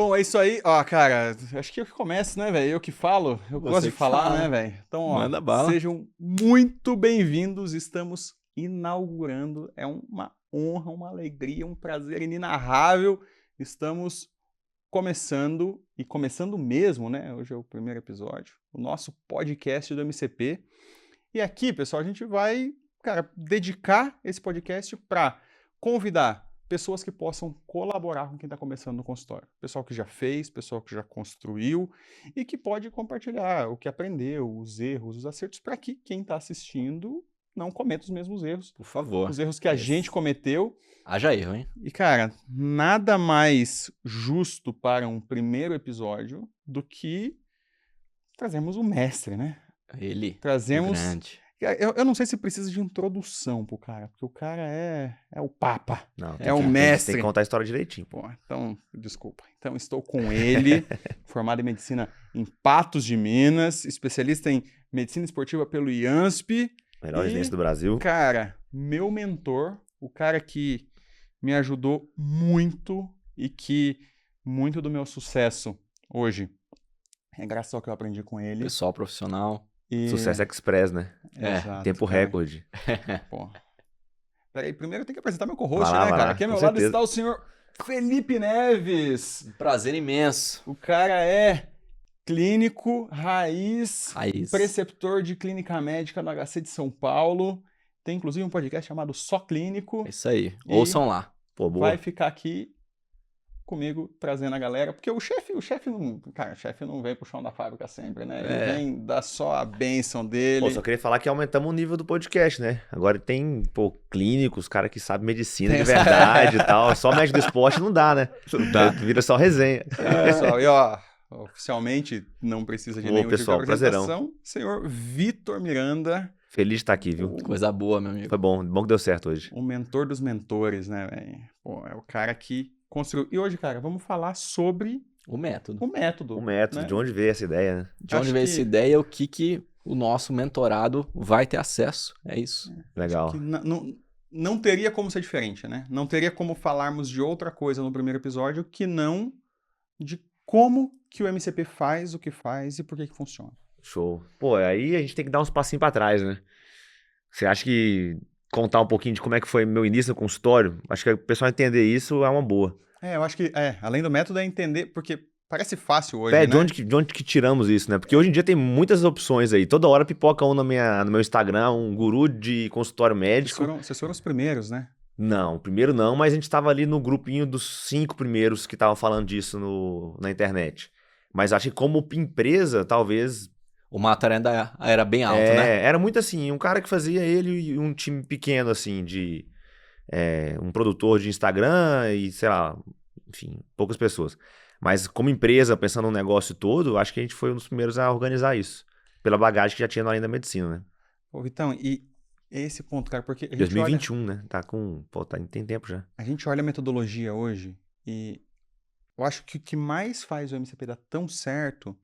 Bom, é isso aí. Ó, cara, acho que eu que começo, né, velho? Eu que falo. Eu gosto de que falar, fala. né, velho? Então, ó, Manda bala. sejam muito bem-vindos. Estamos inaugurando. É uma honra, uma alegria, um prazer inenarrável. Estamos começando, e começando mesmo, né? Hoje é o primeiro episódio, o nosso podcast do MCP. E aqui, pessoal, a gente vai, cara, dedicar esse podcast para convidar pessoas que possam colaborar com quem está começando no consultório. Pessoal que já fez, pessoal que já construiu e que pode compartilhar o que aprendeu, os erros, os acertos, para que quem está assistindo não cometa os mesmos erros. Por favor. Os erros que a gente cometeu. Haja erro, hein? E, cara, nada mais justo para um primeiro episódio do que trazermos o mestre, né? Ele, Trazemos... o grande. Eu não sei se precisa de introdução pro cara, porque o cara é o papa, Não, é o mestre. Tem que contar a história direitinho. Pô, então, desculpa. Então, estou com ele, formado em medicina em Patos de Minas, especialista em medicina esportiva pelo IANSP. Melhor residência do Brasil. Cara, meu mentor, o cara que me ajudou muito e que muito do meu sucesso hoje é graças ao que eu aprendi com ele. Pessoal profissional. Sucesso Express, né? Exato, Tempo cara. recorde. Pô. Peraí, primeiro eu tenho que apresentar meu co-host, Vai lá, né, vai cara? lá, Aqui ao com meu lado certeza. está o senhor Felipe Neves. Um prazer imenso. O cara é clínico, raiz, Raiz. preceptor de clínica médica no HC de São Paulo. Tem inclusive um podcast chamado Só Clínico. É isso aí. E Ouçam lá. Pô, boa. Vai ficar aqui comigo trazendo a galera, porque o chefe não, cara, o chefe não vem pro chão da fábrica sempre, né? Ele vem dar só a bênção dele. Pô, só queria falar que aumentamos o nível do podcast, né? Agora tem, pô, clínicos, cara que sabe medicina de verdade e tal. Só médico do esporte não dá, né? Não dá. Vira só resenha. Pessoal, e ó, oficialmente não precisa de Ô, nenhum pessoal, tipo de apresentação. Senhor Vitor Miranda, Feliz de estar aqui, viu? Coisa boa, meu amigo. Foi bom que deu certo hoje. o mentor dos mentores, né, velho? Pô, é o cara que construiu. E hoje, cara, vamos falar sobre O método. o método. O método, né? de onde veio essa ideia, né? De onde Acho veio que- essa ideia, o que o nosso mentorado vai ter acesso. É isso. Legal. Que não teria como ser diferente, né? Não teria como falarmos de outra coisa no primeiro episódio que não de como que o MCP faz o que faz e por que funciona. Show. Pô, aí a gente tem que dar uns passinhos pra trás, né? Você acha que contar um pouquinho de como é que foi meu início no consultório? Acho que o pessoal entender isso é uma boa. Eu acho que, além do método, é entender, porque parece fácil hoje, É, né? de onde que tiramos isso, né? Porque hoje em dia tem muitas opções aí. Toda hora pipoca no meu Instagram, um guru de consultório médico. Vocês foram os primeiros, né? Não, primeiro não, mas a gente tava ali no grupinho dos 5 primeiros que estavam falando disso na internet. Mas acho que como empresa, talvez... O mato ainda era bem alto, né? Era muito assim, um cara que fazia ele e um time pequeno, assim, um produtor de Instagram e, sei lá, enfim, poucas pessoas. Mas como empresa, pensando no negócio todo, acho que a gente foi um dos primeiros a organizar isso. Pela bagagem que já tinha na linha da medicina, né? Ô, Vitão, e esse ponto, cara, porque a gente 2021, né? Tem tempo já. a gente olha a metodologia hoje e eu acho que o que mais faz o MCP dar tão certo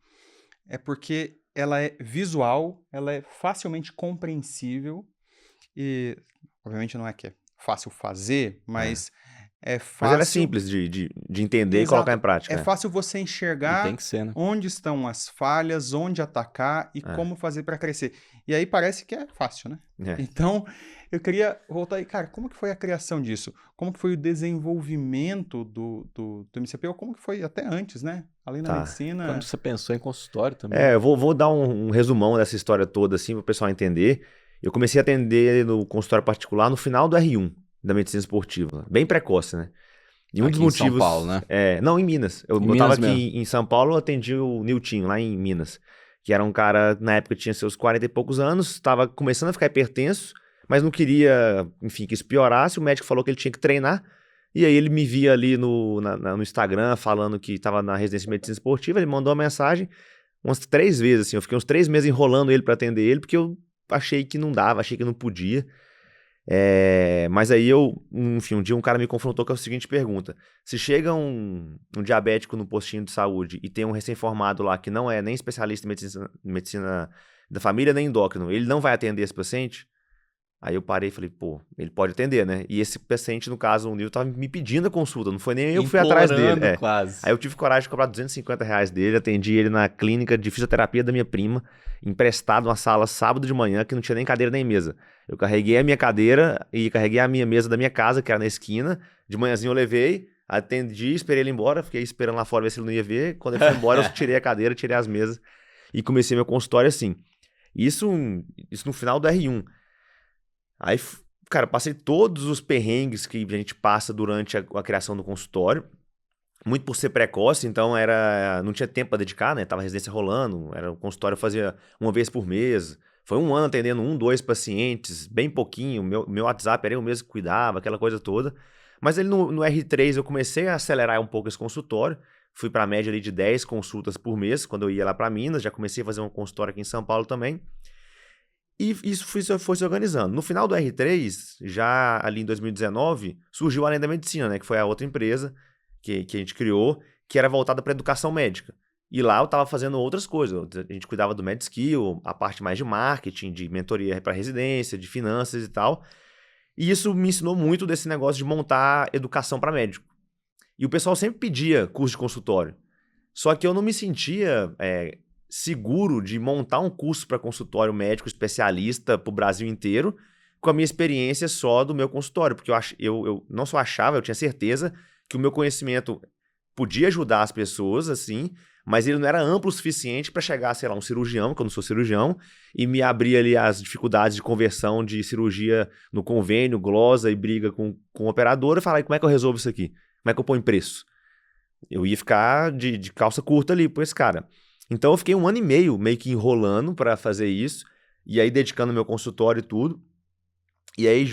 é porque ela é visual, ela é facilmente compreensível e, obviamente, não é que é fácil fazer, mas é fácil... Mas ela é simples de entender Exato. e colocar em prática. É fácil você E enxergar tem que ser, né? onde estão as falhas, onde atacar e como fazer para crescer. E aí parece que é fácil, né? É. Então, eu queria voltar aí, cara, como que foi a criação disso? Como que foi o desenvolvimento do MCP? Ou como que foi até antes, né? Além da Tá. medicina... Quando você pensou em consultório também. Eu vou dar um resumão dessa história toda, assim, para o pessoal entender. Eu comecei a atender no consultório particular no final do R1 da medicina esportiva, bem precoce, né? E um Aqui dos em motivos... São Paulo, né? Não, em Minas. Eu Minas tava aqui mesmo. em São Paulo, eu atendi o Niltinho, lá em Minas, que era um cara, na época, tinha seus 40 e poucos anos, estava começando a ficar hipertenso, mas não queria, enfim, que isso piorasse. O médico falou que ele tinha que treinar, e aí ele me via ali no Instagram falando que estava na residência de medicina esportiva, ele mandou uma mensagem umas 3 vezes, assim, eu fiquei uns 3 meses enrolando ele para atender ele, porque eu achei que não dava, achei que não podia. Mas aí enfim, um dia um cara me confrontou com a seguinte pergunta: se chega um diabético no postinho de saúde e tem um recém-formado lá que não é nem especialista em medicina da família nem endócrino, ele não vai atender esse paciente? Aí eu parei e falei, pô, ele pode atender, né? E esse paciente, no caso, o Nil, tava me pedindo a consulta, não foi nem eu que fui atrás dele. Implorando quase. Aí eu tive coragem de cobrar R$ 250 dele, atendi ele na clínica de fisioterapia da minha prima, emprestado numa sala sábado de manhã, que não tinha nem cadeira nem mesa. Eu carreguei a minha cadeira e carreguei a minha mesa da minha casa, que era na esquina. De manhãzinho eu levei, atendi, esperei ele ir embora, fiquei esperando lá fora ver se ele não ia ver. Quando ele foi embora, eu tirei a cadeira, tirei as mesas e comecei meu consultório assim. Isso no final do R1. Aí, cara, passei todos os perrengues que a gente passa durante a criação do consultório. Muito por ser precoce, então não tinha tempo para dedicar, né? Tava a residência rolando, o consultório eu fazia uma vez por mês. Foi um ano atendendo 2 pacientes, bem pouquinho. Meu WhatsApp era eu mesmo que cuidava, aquela coisa toda. Mas ele no R3 eu comecei a acelerar um pouco esse consultório. Fui para a média ali de 10 consultas por mês, quando eu ia lá para Minas. Já comecei a fazer um consultório aqui em São Paulo também. E isso foi se organizando. No final do R3, já ali em 2019, surgiu a Além da Medicina, né? Que foi a outra empresa que a gente criou, que era voltada para educação médica. E lá eu estava fazendo outras coisas. A gente cuidava do MedSkill, a parte mais de marketing, de mentoria para residência, de finanças e tal. E isso me ensinou muito desse negócio de montar educação para médico. E o pessoal sempre pedia curso de consultório. Só que eu não me sentia seguro de montar um curso para consultório médico especialista para o Brasil inteiro com a minha experiência só do meu consultório. Porque eu não só achava, eu tinha certeza que o meu conhecimento podia ajudar as pessoas, assim, mas ele não era amplo o suficiente para chegar, sei lá, um cirurgião, que eu não sou cirurgião, e me abrir ali as dificuldades de conversão de cirurgia no convênio, glosa e briga com o operador e falar, como é que eu resolvo isso aqui? Como é que eu ponho preço? Eu ia ficar de calça curta ali por esse cara. Então eu fiquei 1 ano e meio que enrolando para fazer isso, e aí dedicando meu consultório e tudo. E aí,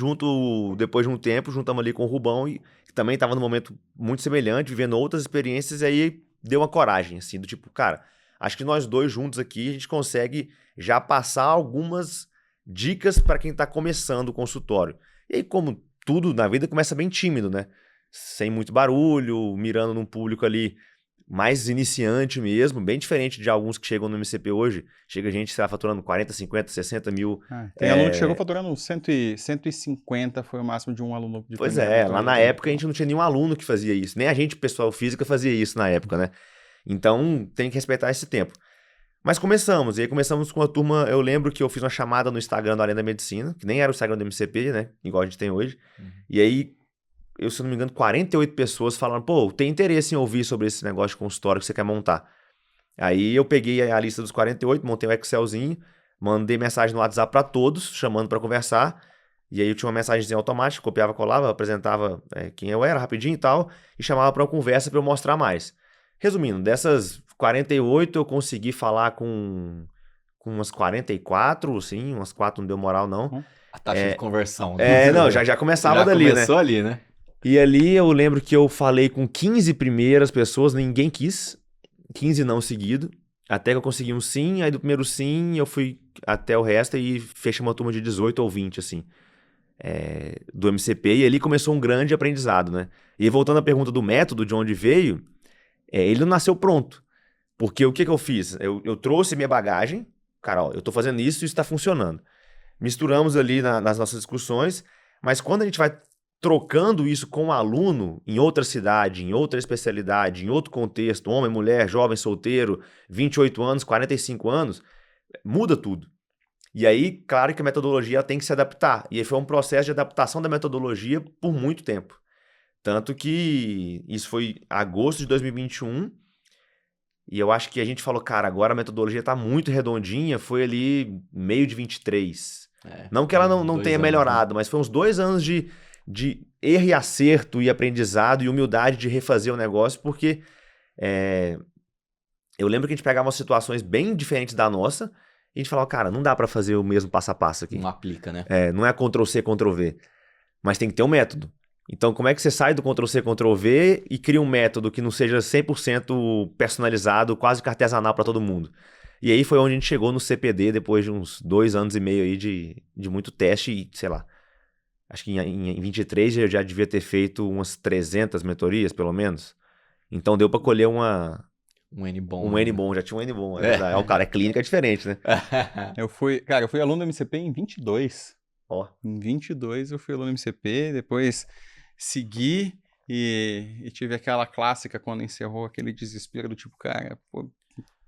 depois de um tempo, juntamos ali com o Rubão, que também estava num momento muito semelhante, vivendo outras experiências, e aí deu uma coragem, assim, do tipo, cara, acho que nós dois juntos aqui, a gente consegue já passar algumas dicas para quem está começando o consultório. E aí, como tudo na vida, começa bem tímido, né? Sem muito barulho, mirando num público ali mais iniciante mesmo, bem diferente de alguns que chegam no MCP hoje. Chega gente, sei lá, faturando 40, 50, 60 mil. Tem aluno que chegou faturando 150, foi o máximo de um aluno de Pois primeira lá na época a gente não tinha nenhum aluno que fazia isso. Nem a gente, pessoal física, fazia isso na época, né? Então tem que respeitar esse tempo. Mas começamos, e aí começamos com a turma. Eu lembro que eu fiz uma chamada no Instagram do Além da Medicina, que nem era o Instagram do MCP, né? Igual a gente tem hoje. E aí, se eu não me engano, 48 pessoas falaram, pô, tem interesse em ouvir sobre esse negócio de consultório que você quer montar. Aí eu peguei a lista dos 48, montei um Excelzinho, mandei mensagem no WhatsApp para todos, chamando para conversar. E aí eu tinha uma mensagenzinha automática, copiava, colava, apresentava quem eu era rapidinho e tal, e chamava para uma conversa para eu mostrar mais. Resumindo, dessas 48 eu consegui falar com umas 44, assim, umas 4 não deu moral não. A taxa de conversão. Não, já começava dali, né? Já começou ali, né? E ali eu lembro que eu falei com 15 primeiras pessoas, ninguém quis, 15 não seguido, até que eu consegui um sim, aí do primeiro sim eu fui até o resto e fechei uma turma de 18 ou 20, assim, do MCP, e ali começou um grande aprendizado, né? E voltando à pergunta do método, de onde veio, ele não nasceu pronto, porque o que eu fiz? Eu trouxe minha bagagem, cara, ó, eu tô fazendo isso e isso tá funcionando. Misturamos ali nas nossas discussões, mas quando a gente vai trocando isso com um aluno em outra cidade, em outra especialidade, em outro contexto, homem, mulher, jovem, solteiro, 28 anos, 45 anos, muda tudo. E aí, claro que a metodologia tem que se adaptar. E aí foi um processo de adaptação da metodologia por muito tempo. Tanto que isso foi agosto de 2021, e eu acho que a gente falou, cara, agora a metodologia está muito redondinha, foi ali meio de 23. Não que ela não tenha melhorado, mas foi uns 2 anos de erro e acerto e aprendizado e humildade de refazer o negócio, porque eu lembro que a gente pegava umas situações bem diferentes da nossa e a gente falava, cara, não dá para fazer o mesmo passo a passo aqui. Não aplica, né? Não é Ctrl-C, Ctrl-V, mas tem que ter um método. Então, como é que você sai do Ctrl-C, Ctrl-V e cria um método que não seja 100% personalizado, quase que artesanal para todo mundo? E aí foi onde a gente chegou no CPD, depois de uns 2 anos e meio aí de muito teste e, sei lá, acho que em 23 eu já devia ter feito umas 300 mentorias, pelo menos. Então deu para colher um N bom. Um N bom, já tinha um N bom. O cara, clínica é diferente, né? Eu fui aluno do MCP em 22. Ó. Em 22 eu fui aluno MCP, depois segui e tive aquela clássica quando encerrou aquele desespero do tipo, cara, pô,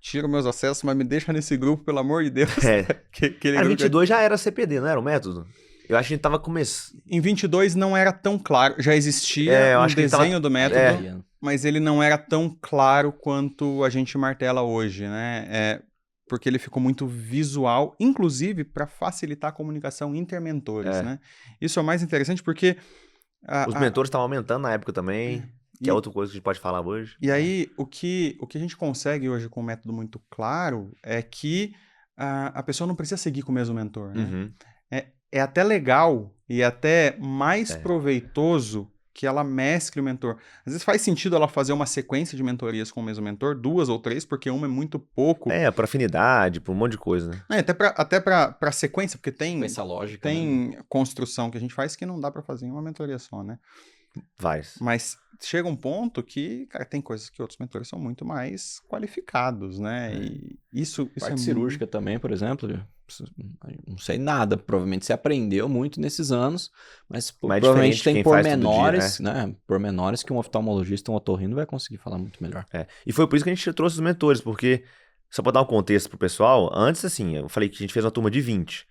tira meus acessos, mas me deixa nesse grupo, pelo amor de Deus. Aquele Cara, grupo 22 já era CPD, não era o método? Eu acho que a gente tava começando. Em 22 não era tão claro, já existia eu um acho que ele tava- desenho do método, É. mas ele não era tão claro quanto a gente martela hoje, né? Porque ele ficou muito visual, inclusive para facilitar a comunicação intermentores, É. né? Isso é o mais interessante porque... Os mentores estavam aumentando na época também, que é outra coisa que a gente pode falar hoje. E aí, o que a gente consegue hoje com um método muito claro é que a pessoa não precisa seguir com o mesmo mentor, né? Uhum. É até legal e até mais proveitoso que ela mescle o mentor. Às vezes faz sentido ela fazer uma sequência de mentorias com o mesmo mentor, 2 ou 3, porque uma é muito pouco. Pra afinidade, pra um monte de coisa, né? Até pra sequência, porque tem Sequência lógica, né? construção que a gente faz que não dá pra fazer em uma mentoria só, né? Vários. Mas chega um ponto que, cara, tem coisas que outros mentores são muito mais qualificados, né? E isso Parte cirúrgica também, por exemplo, não sei nada, provavelmente você aprendeu muito nesses anos, mas Mas é provavelmente diferente tem quem faz todo pormenores, dia, né? Pormenores que um oftalmologista, um otorrino vai conseguir falar muito melhor. E foi por isso que a gente trouxe os mentores, porque, só pra dar um contexto pro pessoal, antes, assim, eu falei que a gente fez uma turma de 20.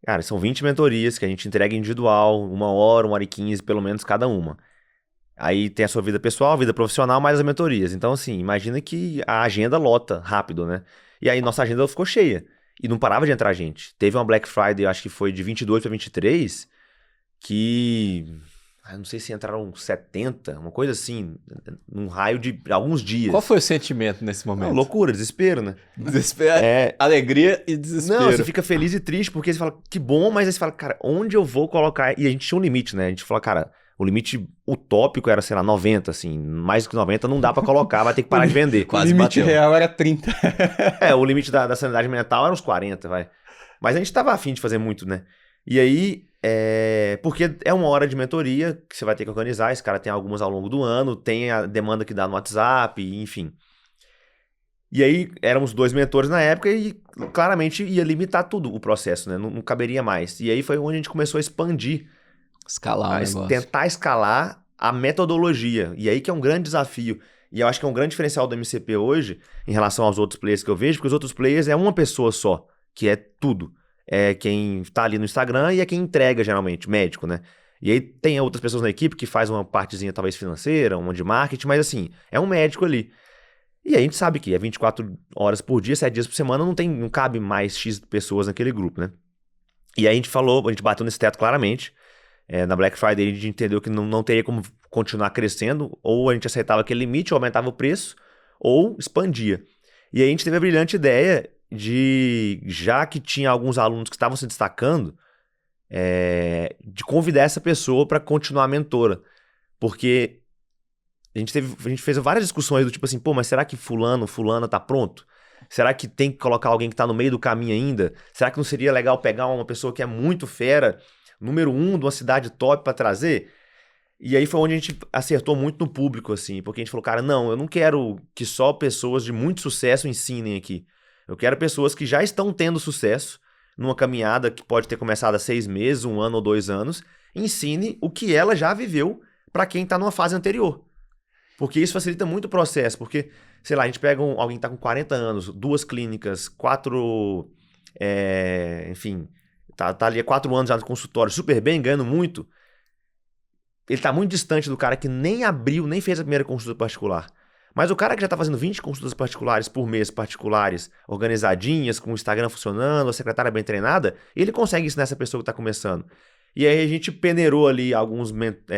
Cara, são 20 mentorias que a gente entrega individual, 1 hora e 15, pelo menos cada uma. Aí tem a sua vida pessoal, vida profissional, mais as mentorias. Então, assim, imagina que a agenda lota rápido, né? E aí nossa agenda ficou cheia. E não parava de entrar gente. Teve uma Black Friday, eu acho que foi de 22 para 23, que... não sei se entraram 70, uma coisa assim, num raio de alguns dias. Qual foi o sentimento nesse momento? Loucura, desespero, né? Desespero, alegria e desespero. Não, você fica feliz e triste, porque você fala, que bom, mas aí você fala, cara, onde eu vou colocar? E a gente tinha um limite, né? A gente falou, cara, o limite utópico era, sei lá, 90, assim. Mais do que 90 não dá pra colocar, vai ter que parar de vender. O limite real era 30. O limite da sanidade mental era uns 40, vai. Mas a gente tava afim de fazer muito, né? E aí, porque é 1 hora de mentoria que você vai ter que organizar, esse cara tem algumas ao longo do ano, tem a demanda que dá no WhatsApp, enfim. E aí, éramos 2 mentores na época e claramente ia limitar tudo o processo, né? Não caberia mais. E aí foi onde a gente começou a expandir, escalar o negócio. tentar escalar a metodologia. E aí que é um grande desafio. E eu acho que é um grande diferencial do MCP hoje, em relação aos outros players que eu vejo, porque os outros players é uma pessoa só, que é tudo. É quem tá ali no Instagram e é quem entrega, geralmente, médico, né? E aí tem outras pessoas na equipe que faz uma partezinha talvez financeira, uma de marketing, mas assim, é um médico ali. E aí a gente sabe que é 24 horas por dia, 7 dias por semana, não cabe mais X pessoas naquele grupo, né? E aí a gente bateu nesse teto claramente. Na Black Friday a gente entendeu que não teria como continuar crescendo, ou a gente aceitava aquele limite, ou aumentava o preço, ou expandia. E aí a gente teve a brilhante ideia de, já que tinha alguns alunos que estavam se destacando, de convidar essa pessoa para continuar mentora. Porque a gente fez várias discussões do tipo assim, pô, mas será que fulana tá pronto? Será que tem que colocar alguém que tá no meio do caminho ainda? Será que não seria legal pegar uma pessoa que é muito fera, número 1 de uma cidade top para trazer? E aí foi onde a gente acertou muito no público, assim, porque a gente falou, cara, não, eu não quero que só pessoas de muito sucesso ensinem aqui. Eu quero pessoas que já estão tendo sucesso numa caminhada que pode ter começado há 6 meses, 1 ano ou 2 anos, ensine o que ela já viveu para quem tá numa fase anterior. Porque isso facilita muito o processo, porque, sei lá, a gente pega alguém que tá com 40 anos, 2 clínicas, 4, enfim, tá ali há 4 anos já no consultório, super bem, ganhando muito. Ele tá muito distante do cara que nem abriu, nem fez a primeira consulta particular. Mas o cara que já tá fazendo 20 consultas particulares por mês, particulares, organizadinhas, com o Instagram funcionando, a secretária bem treinada, ele consegue ensinar essa pessoa que tá começando. E aí a gente peneirou ali alguns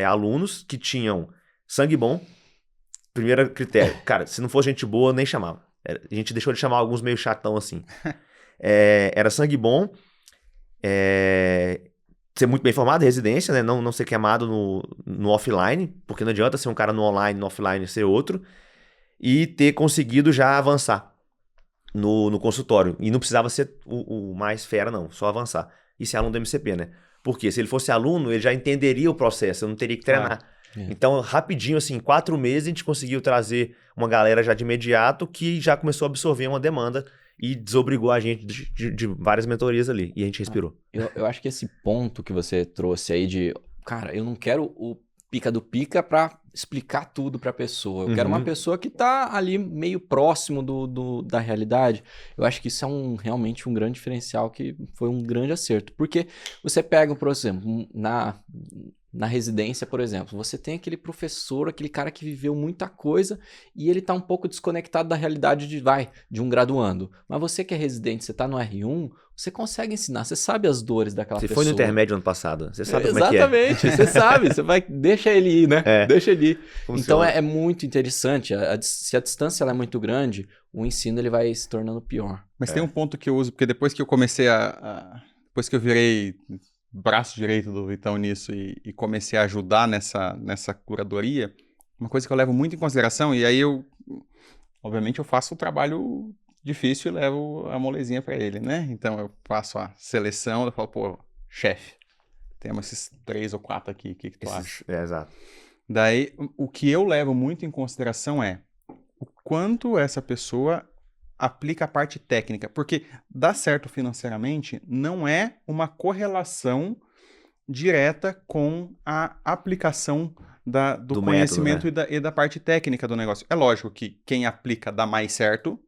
alunos que tinham sangue bom. Primeiro critério, cara, se não fosse gente boa, nem chamava. A gente deixou de chamar alguns meio chatão assim. Era sangue bom, ser muito bem formado, residência, né? Não ser queimado no offline, porque não adianta ser um cara no online, no offline ser outro, e ter conseguido já avançar no consultório. E não precisava ser o mais fera, não, só avançar. E ser aluno do MCP, né? Porque se ele fosse aluno, ele já entenderia o processo, eu não teria que treinar. Então, rapidinho, assim, em 4 meses, a gente conseguiu trazer uma galera já de imediato que já começou a absorver uma demanda e desobrigou a gente de várias mentorias ali. E a gente respirou. Eu acho que esse ponto que você trouxe aí de, cara, eu não quero o pica do pica pra explicar tudo pra pessoa. Eu quero uma pessoa que tá ali meio próximo da realidade. Eu acho que isso é realmente um grande diferencial, que foi um grande acerto. Porque você pega, por exemplo, na residência, por exemplo, você tem aquele professor, aquele cara que viveu muita coisa e ele tá um pouco desconectado da realidade de um graduando. Mas você que é residente, você tá no R1, você consegue ensinar, você sabe as dores daquela pessoa. Você foi no intermédio ano passado, você sabe como é que é. Exatamente, você sabe, deixa ele ir, né? Deixa ele ir. Funciona. Então é muito interessante, se a distância ela é muito grande, o ensino ele vai se tornando pior. Mas tem um ponto que eu uso, porque depois que eu comecei depois que eu virei braço direito do Vitão nisso e comecei a ajudar nessa curadoria, uma coisa que eu levo muito em consideração, e aí obviamente eu faço o trabalho difícil e levo a molezinha pra ele, né? Então eu faço a seleção, eu falo, pô, chefe, temos esses 3 ou 4 aqui, o que tu acha? Exato. Daí, o que eu levo muito em consideração é o quanto essa pessoa aplica a parte técnica, porque dar certo financeiramente não é uma correlação direta com a aplicação do conhecimento método, né? e da parte técnica do negócio. É lógico que quem aplica dá mais certo,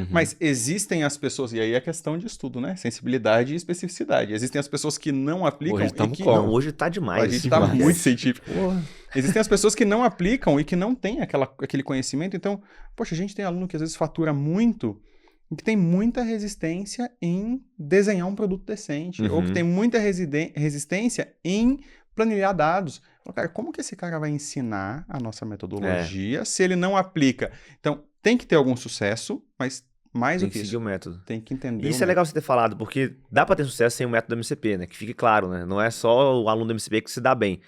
mas existem as pessoas, e aí é questão de estudo, né? Sensibilidade e especificidade. Existem as pessoas que não aplicam Hoje e que... Não, hoje tá demais. A gente tá muito científico. Existem as pessoas que não aplicam e que não têm aquele conhecimento. Então, poxa, a gente tem aluno que às vezes fatura muito e que tem muita resistência em desenhar um produto decente. Ou que tem muita resistência em planilhar dados. Cara, como que esse cara vai ensinar a nossa metodologia se ele não aplica? Então, tem que ter algum sucesso, mas mais do que isso, seguir o método. tem que entender. Isso é legal você ter falado, porque dá pra ter sucesso sem o método do MCP, né? Que fique claro, né? Não é só o aluno do MCP que se dá bem.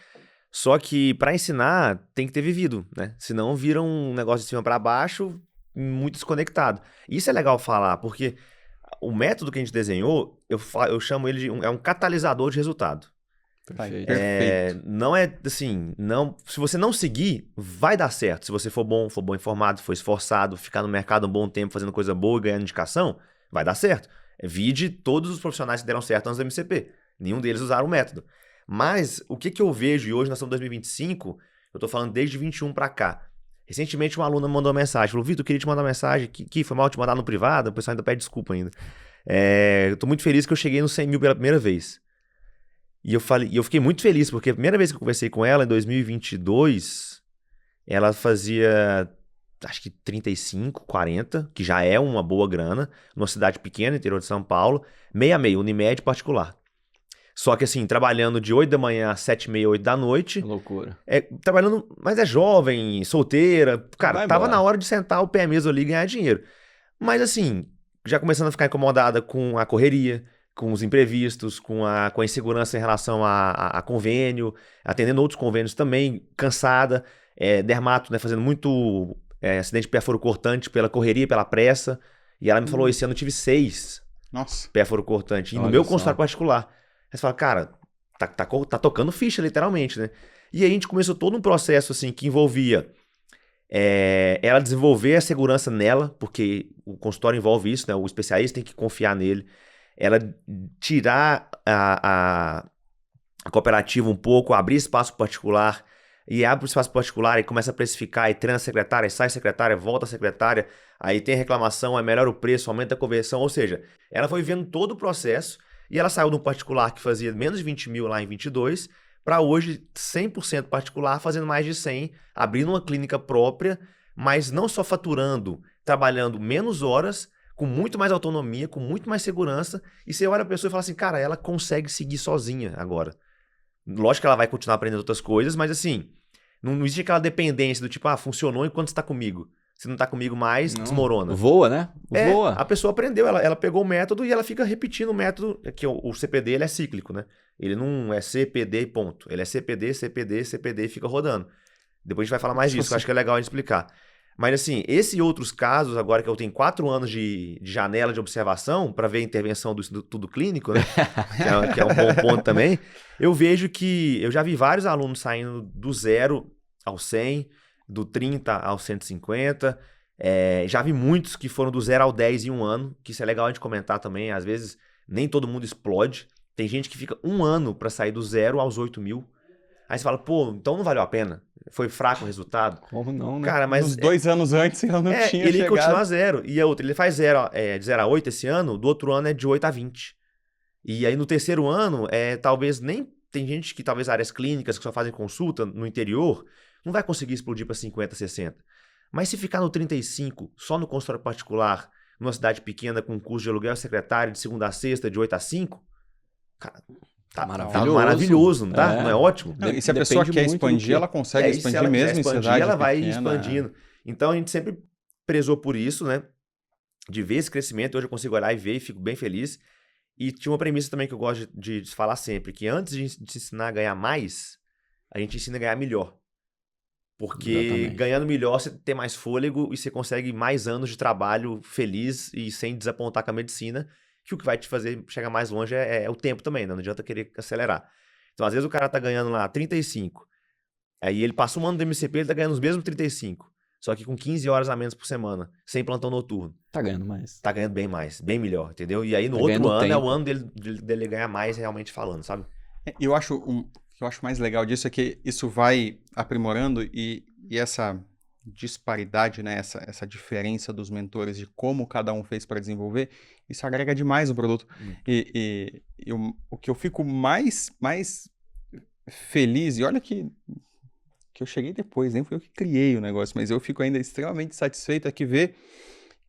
Só que pra ensinar, tem que ter vivido, né? Senão vira um negócio de cima pra baixo, muito desconectado. Isso é legal falar, porque o método que a gente desenhou, eu chamo ele de um catalisador de resultado. Perfeito. Não é assim, se você não seguir, vai dar certo. Se você for bom informado, for esforçado, ficar no mercado um bom tempo fazendo coisa boa e ganhando indicação, vai dar certo. Vide todos os profissionais que deram certo antes do MCP. Nenhum deles usaram o método. Mas o que eu vejo, e hoje nós estamos em 2025, eu tô falando desde 21 pra cá. Recentemente um aluno me mandou uma mensagem, falou, Vitor, eu queria te mandar uma mensagem, que foi mal te mandar no privado, o pessoal ainda pede desculpa ainda. Eu tô muito feliz que eu cheguei nos 100 mil pela primeira vez. E eu fiquei muito feliz, porque a primeira vez que eu conversei com ela, em 2022, ela fazia, acho que 35, 40, que já é uma boa grana, numa cidade pequena, interior de São Paulo, 6-6, Unimed particular. Só que assim, trabalhando de 8 da manhã às 7h30, 8 da noite. Loucura. Trabalhando, mas é jovem, solteira, cara, tava na hora de sentar o pé mesmo ali e ganhar dinheiro. Mas assim, já começando a ficar incomodada com a correria, com os imprevistos, com a insegurança em relação a convênio, atendendo outros convênios também, cansada, dermato, né, fazendo muito acidente de pé-furo cortante pela correria, pela pressa. E ela me falou, esse ano eu tive 6 pé-furo cortante, e no meu consultório particular. Aí você fala, cara, tá tocando ficha, literalmente, né? E aí a gente começou todo um processo, assim, que envolvia ela desenvolver a segurança nela, porque o consultório envolve isso, né? O especialista tem que confiar nele. Ela tirar a cooperativa um pouco, abrir espaço particular, e abre o espaço particular e começa a precificar, e treina a secretária, e sai a secretária, volta a secretária, aí tem reclamação, aí melhora o preço, aumenta a conversão, ou seja, ela foi vendo todo o processo, e ela saiu de um particular que fazia menos de 20 mil lá em 22, para hoje 100% particular, fazendo mais de 100, abrindo uma clínica própria, mas não só faturando, trabalhando menos horas, com muito mais autonomia, com muito mais segurança, e você olha a pessoa e fala assim, cara, ela consegue seguir sozinha agora. Lógico que ela vai continuar aprendendo outras coisas, mas assim, não existe aquela dependência do tipo, funcionou enquanto você tá comigo. Se não tá comigo mais, desmorona. Voa, né? Voa. A pessoa aprendeu, ela pegou o método e ela fica repetindo o método, que o CPD ele é cíclico, né? Ele não é CPD e ponto. Ele é CPD, CPD, CPD e fica rodando. Depois a gente vai falar mais disso, que eu acho que é legal a gente explicar. Mas assim, esse e outros casos, agora que eu tenho 4 anos de janela de observação para ver a intervenção do estudo clínico, né? que é um bom ponto também, eu vejo que eu já vi vários alunos saindo do 0 ao 100, do 30 ao 150, Já vi muitos que foram do 0 ao 10 em um ano, que isso é legal a gente comentar também. Às vezes, nem todo mundo explode. Tem gente que fica um ano pra sair do 0 aos 8 mil. Aí você fala, pô, então não valeu a pena. Foi fraco o resultado. Como não, né? Cara, mas Nos 2 anos antes eu não tinha ele chegado. continua 0. E a outra, ele faz de 0 a 8 esse ano, do outro ano é de 8 a 20. E aí no terceiro ano, talvez nem... Tem gente que talvez áreas clínicas que só fazem consulta no interior, não vai conseguir explodir para 50, 60. Mas se ficar no 35, só no consultório particular, numa cidade pequena com custo de aluguel secretário de segunda a sexta, de 8 a 5, cara, tá maravilhoso, não tá? Não é ótimo? Não, e se a pessoa quer expandir, ela consegue expandir mesmo em cidade ela vai pequena. expandindo. Então a gente sempre prezou por isso, né? De ver esse crescimento. Hoje eu consigo olhar e ver e fico bem feliz. E tinha uma premissa também que eu gosto de falar sempre, que antes de te ensinar a ganhar mais, a gente ensina a ganhar melhor. Porque Exatamente. ganhando melhor, você tem mais fôlego e você consegue mais anos de trabalho feliz e sem desapontar com a medicina, que o que vai te fazer chegar mais longe é o tempo também, né? Não adianta querer acelerar. Então, às vezes o cara tá ganhando lá 35, aí ele passa um ano do MCP, ele tá ganhando os mesmos 35, só que com 15 horas a menos por semana, sem plantão noturno. Tá ganhando mais. Tá ganhando bem mais, bem melhor, entendeu? E aí no Tá outro ganhando ano é o tempo. ano dele ganhar mais realmente falando, sabe? Eu acho o que eu acho mais legal disso é que isso vai aprimorando e essa disparidade, né, essa diferença dos mentores de como cada um fez para desenvolver, isso agrega demais no produto. E o que eu fico mais feliz, e olha que eu cheguei depois, nem fui eu que criei o negócio, mas eu fico ainda extremamente satisfeito que ver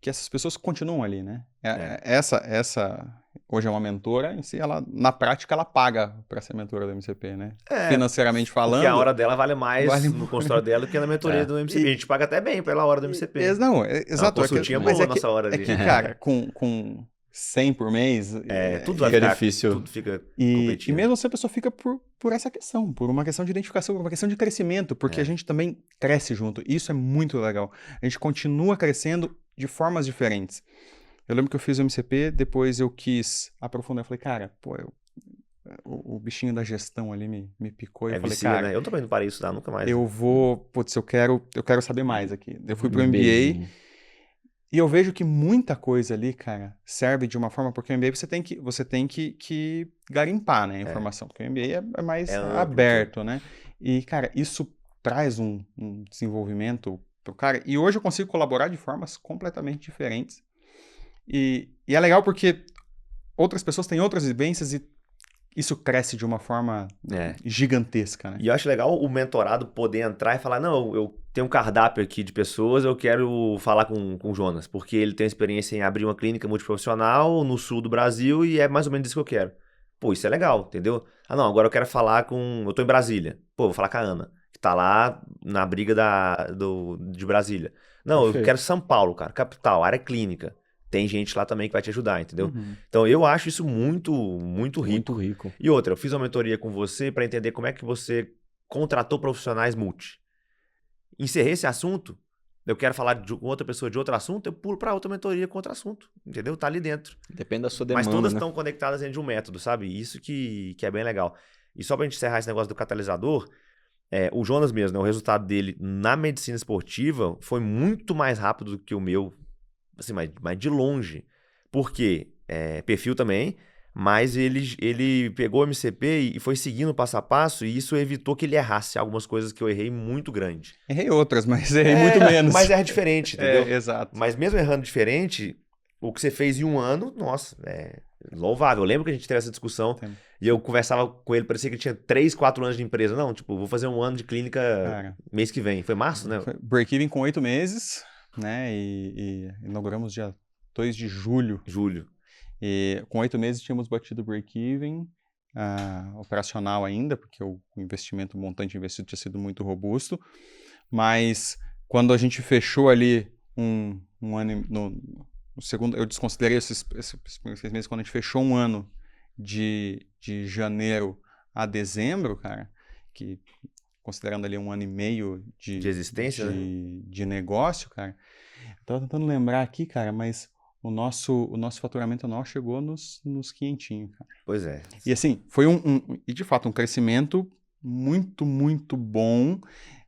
que essas pessoas continuam ali, né? Essa hoje é uma mentora, em si, ela, na prática, ela paga para ser mentora do MCP, né? Financeiramente falando. Porque a hora dela vale mais no consultório dela do que na mentoria do MCP. A gente paga até bem pela hora do MCP. Não, exato. Uma consultinha boa a nossa hora ali. É que, cara, com 100 por mês... tudo vai fica difícil. Tudo fica e competindo. mesmo assim a pessoa fica por essa questão, por uma questão de identificação, por uma questão de crescimento, porque a gente também cresce junto. Isso é muito legal. A gente continua crescendo de formas diferentes. Eu lembro que eu fiz o MCP, depois eu quis aprofundar. Eu falei, cara, pô, o bichinho da gestão ali me picou. E eu falei, vicia, cara, né? Eu também não parei de estudar nunca mais. eu vou... Putz, eu quero saber mais aqui. Eu fui pro MBA e eu vejo que muita coisa ali, cara, serve de uma forma... Porque o MBA você tem que garimpar, né, a informação. Porque o MBA é mais aberto, né? E, cara, isso traz um desenvolvimento pro cara. E hoje eu consigo colaborar de formas completamente diferentes. E é legal porque outras pessoas têm outras vivências e isso cresce de uma forma gigantesca, né? E eu acho legal o mentorado poder entrar e falar, não, eu tenho um cardápio aqui de pessoas, eu quero falar com o Jonas, porque ele tem experiência em abrir uma clínica multiprofissional no sul do Brasil e é mais ou menos isso que eu quero. Pô, isso é legal, entendeu? Ah, não, agora eu quero falar com... Eu tô em Brasília. Pô, vou falar com a Ana, que tá lá na briga de Brasília. Não, Perfeito. Eu quero São Paulo, cara, capital, área clínica. Tem gente lá também que vai te ajudar, entendeu? Então eu acho isso muito, muito rico. Muito rico. E outra, eu fiz uma mentoria com você para entender como é que você contratou profissionais multi. Encerrei esse assunto, eu quero falar com outra pessoa de outro assunto, eu pulo para outra mentoria com outro assunto, entendeu? Tá ali dentro. Depende da sua demanda, Mas todas né? estão conectadas dentro de um método, sabe? Isso que é bem legal. E só pra gente encerrar esse negócio do catalisador, o Jonas mesmo, né, o resultado dele na medicina esportiva foi muito mais rápido do que o meu, assim, mas de longe. Por quê? Perfil também, mas ele pegou o MCP e foi seguindo passo a passo, e isso evitou que ele errasse algumas coisas que eu errei muito grande. Errei outras, mas errei muito menos. Mas erra diferente, entendeu? Exato. Mas mesmo errando diferente, o que você fez em um ano, nossa, louvável. Eu lembro que a gente teve essa discussão e eu conversava com ele, parecia que ele tinha 3, 4 anos de empresa. Não, tipo, vou fazer um ano de clínica mês que vem. Foi março, né? Break-even com 8 meses, né? E inauguramos dia 2 de julho. E com 8 meses tínhamos batido o break-even operacional ainda, porque o montante investido tinha sido muito robusto. Mas quando a gente fechou ali um ano, no segundo, eu desconsiderei esses 6 meses, quando a gente fechou um ano de janeiro a dezembro, cara, que considerando ali um ano e meio de existência, de negócio, cara. Eu tava tentando lembrar aqui, cara, mas o nosso faturamento anual chegou nos 500, cara. Pois é. E assim, foi e de fato um crescimento muito, muito bom,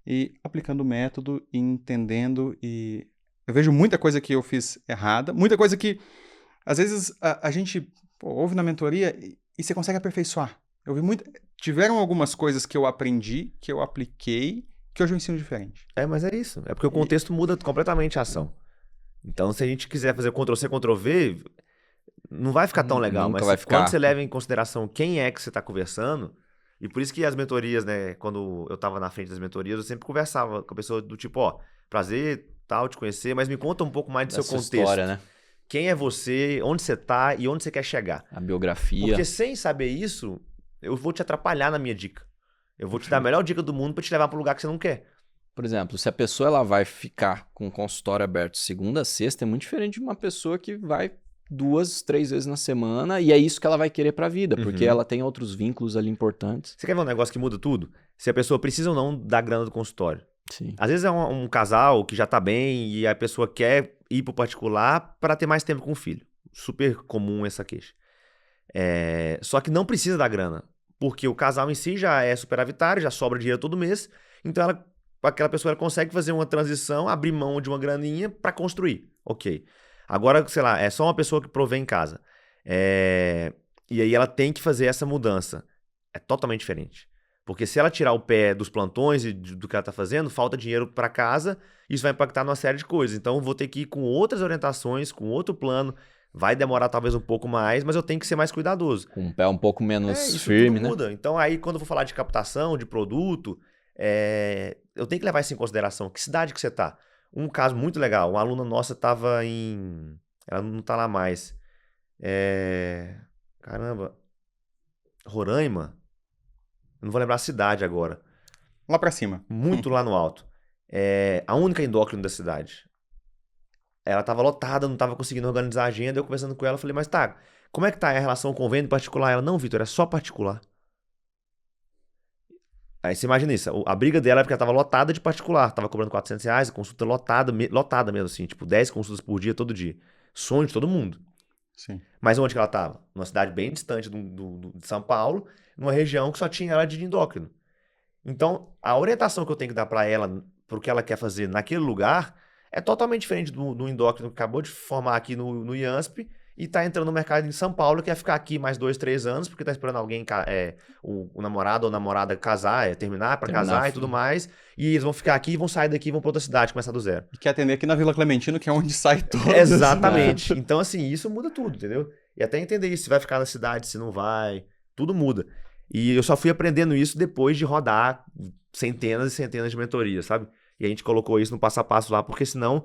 e aplicando o método, e entendendo, e Eu vejo muita coisa que eu fiz errada, muita coisa que, às vezes, a gente ouve na mentoria e você consegue aperfeiçoar. Eu vi tiveram algumas coisas que eu aprendi, que eu apliquei, que hoje eu ensino diferente. Mas é isso. É porque o contexto muda completamente a ação. Então, se a gente quiser fazer Ctrl-C, Ctrl-V, não vai ficar tão legal. Nunca Mas vai ficar. quando você leva em consideração quem é que você está conversando, e por isso que as mentorias, né, quando eu estava na frente das mentorias, eu sempre conversava com a pessoa do tipo, ó, prazer, tal, te conhecer, mas me conta um pouco mais do seu contexto. História, né? Quem é você, onde você está e onde você quer chegar. A biografia. Porque sem saber isso, eu vou te atrapalhar na minha dica. Eu vou te dar a melhor dica do mundo para te levar para um lugar que você não quer. Por exemplo, se a pessoa ela vai ficar com o consultório aberto segunda a sexta, é muito diferente de uma pessoa que vai 2, 3 vezes na semana e é isso que ela vai querer pra vida, porque ela tem outros vínculos ali importantes. Você quer ver um negócio que muda tudo? Se a pessoa precisa ou não da grana do consultório. Sim. Às vezes é um casal que já tá bem e a pessoa quer ir pro particular para ter mais tempo com o filho. Super comum essa queixa. Só que não precisa da grana, porque o casal em si já é superavitário, já sobra dinheiro todo mês, então aquela pessoa ela consegue fazer uma transição, abrir mão de uma graninha para construir. Ok. Agora, sei lá, é só uma pessoa que provê em casa. E aí ela tem que fazer essa mudança. É totalmente diferente. Porque se ela tirar o pé dos plantões e do que ela está fazendo, falta dinheiro para casa, isso vai impactar numa série de coisas. Então eu vou ter que ir com outras orientações, com outro plano. Vai demorar talvez um pouco mais, mas eu tenho que ser mais cuidadoso. Com um pé um pouco menos isso firme, tudo muda. Então aí quando eu vou falar de captação, de produto, eu tenho que levar isso em consideração. Que cidade que você está? Um caso muito legal, uma aluna nossa estava em... Ela não está lá mais. Caramba. Roraima? Eu não vou lembrar a cidade agora. Lá pra cima. Muito lá no alto. A única endócrina da cidade. Ela estava lotada, não estava conseguindo organizar a agenda. Eu conversando com ela, falei, mas tá, como é que tá a relação convênio particular? Ela, não, Vitor, é só particular. Aí você imagina isso, a briga dela é porque ela tava lotada de particular, tava cobrando R$400, a consulta lotada mesmo assim, tipo 10 consultas por dia, todo dia. Sonho de todo mundo. Sim. Mas onde que ela tava? Numa cidade bem distante de São Paulo, numa região que só tinha ela de endócrino. Então, a orientação que eu tenho que dar para ela, pro que ela quer fazer naquele lugar, é totalmente diferente do endócrino que acabou de formar aqui no IANSP, e tá entrando no mercado em São Paulo, quer ficar aqui mais 2, 3 anos, porque tá esperando alguém, o namorado ou namorada casar, terminar para casar e tudo mais. E eles vão ficar aqui e vão sair daqui e vão para outra cidade, começar do zero. E quer atender aqui na Vila Clementino, que é onde sai todo. Exatamente. Então, assim, isso muda tudo, entendeu? E até entender isso, se vai ficar na cidade, se não vai, tudo muda. E eu só fui aprendendo isso depois de rodar centenas e centenas de mentorias, sabe? E a gente colocou isso no passo a passo lá, porque senão...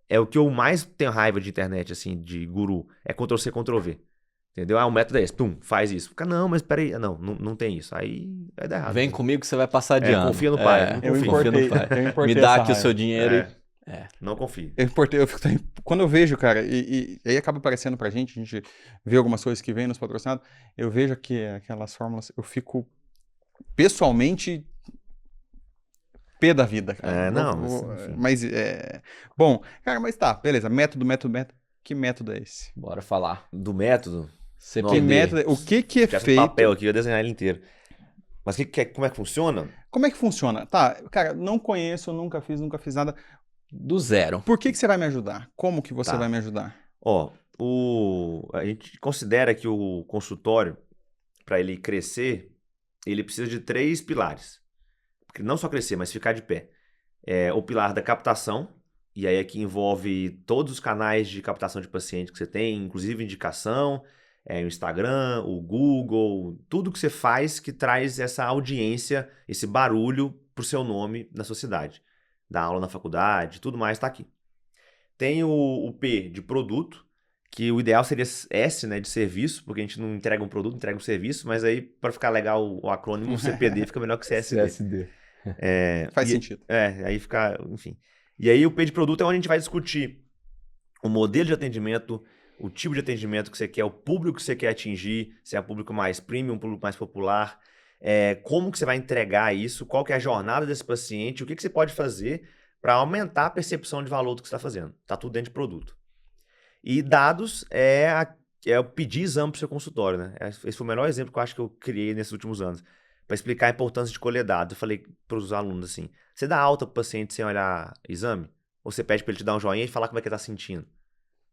É o que eu mais tenho raiva de internet, assim, de guru. É Ctrl-C, Ctrl-V. Entendeu? O método é esse. Pum, faz isso. Fica, não, mas peraí. Não tem isso. Aí vai dar errado. Vem comigo que você vai passar de ano. Confia no pai. Eu importei no pai. Me dá aqui o seu dinheiro. Não confia. Quando eu vejo, cara, e aí acaba aparecendo pra gente, a gente vê algumas coisas que vem nos patrocinados, eu vejo aquelas fórmulas, eu fico pessoalmente... P da vida, cara. Bom, cara, mas tá, beleza. Método. Que método é esse? Bora falar. Do método? Que método? O que é feito? Um papel aqui, eu ia desenhar ele inteiro. Mas como é que funciona? Como é que funciona? Tá, cara, não conheço, nunca fiz nada. Do zero. Por que você vai me ajudar? Como que você vai me ajudar? Ó, a gente considera que o consultório, para ele crescer, ele precisa de 3 pilares. Não só crescer, mas ficar de pé. O pilar da captação, e aí aqui envolve todos os canais de captação de paciente que você tem, inclusive indicação, o Instagram, o Google, tudo que você faz que traz essa audiência, esse barulho pro seu nome na sua cidade. Dar aula na faculdade, tudo mais está aqui. Tem o P de produto, que o ideal seria S, né, de serviço, porque a gente não entrega um produto, entrega um serviço, mas aí para ficar legal o acrônimo CPD fica melhor que CSD. Faz sentido. Aí fica, enfim. E aí o P de produto é onde a gente vai discutir o modelo de atendimento, o tipo de atendimento que você quer, o público que você quer atingir, se é um público mais premium, um público mais popular, como que você vai entregar isso, qual que é a jornada desse paciente, o que você pode fazer para aumentar a percepção de valor do que você está fazendo. Está tudo dentro de produto. E dados é o pedir exame para o seu consultório, né? Esse foi o melhor exemplo que eu acho que eu criei nesses últimos anos. Para explicar a importância de colher dados. Eu falei para os alunos assim, você dá alta para o paciente sem olhar exame? Ou você pede pra ele te dar um joinha e falar como é que ele tá sentindo?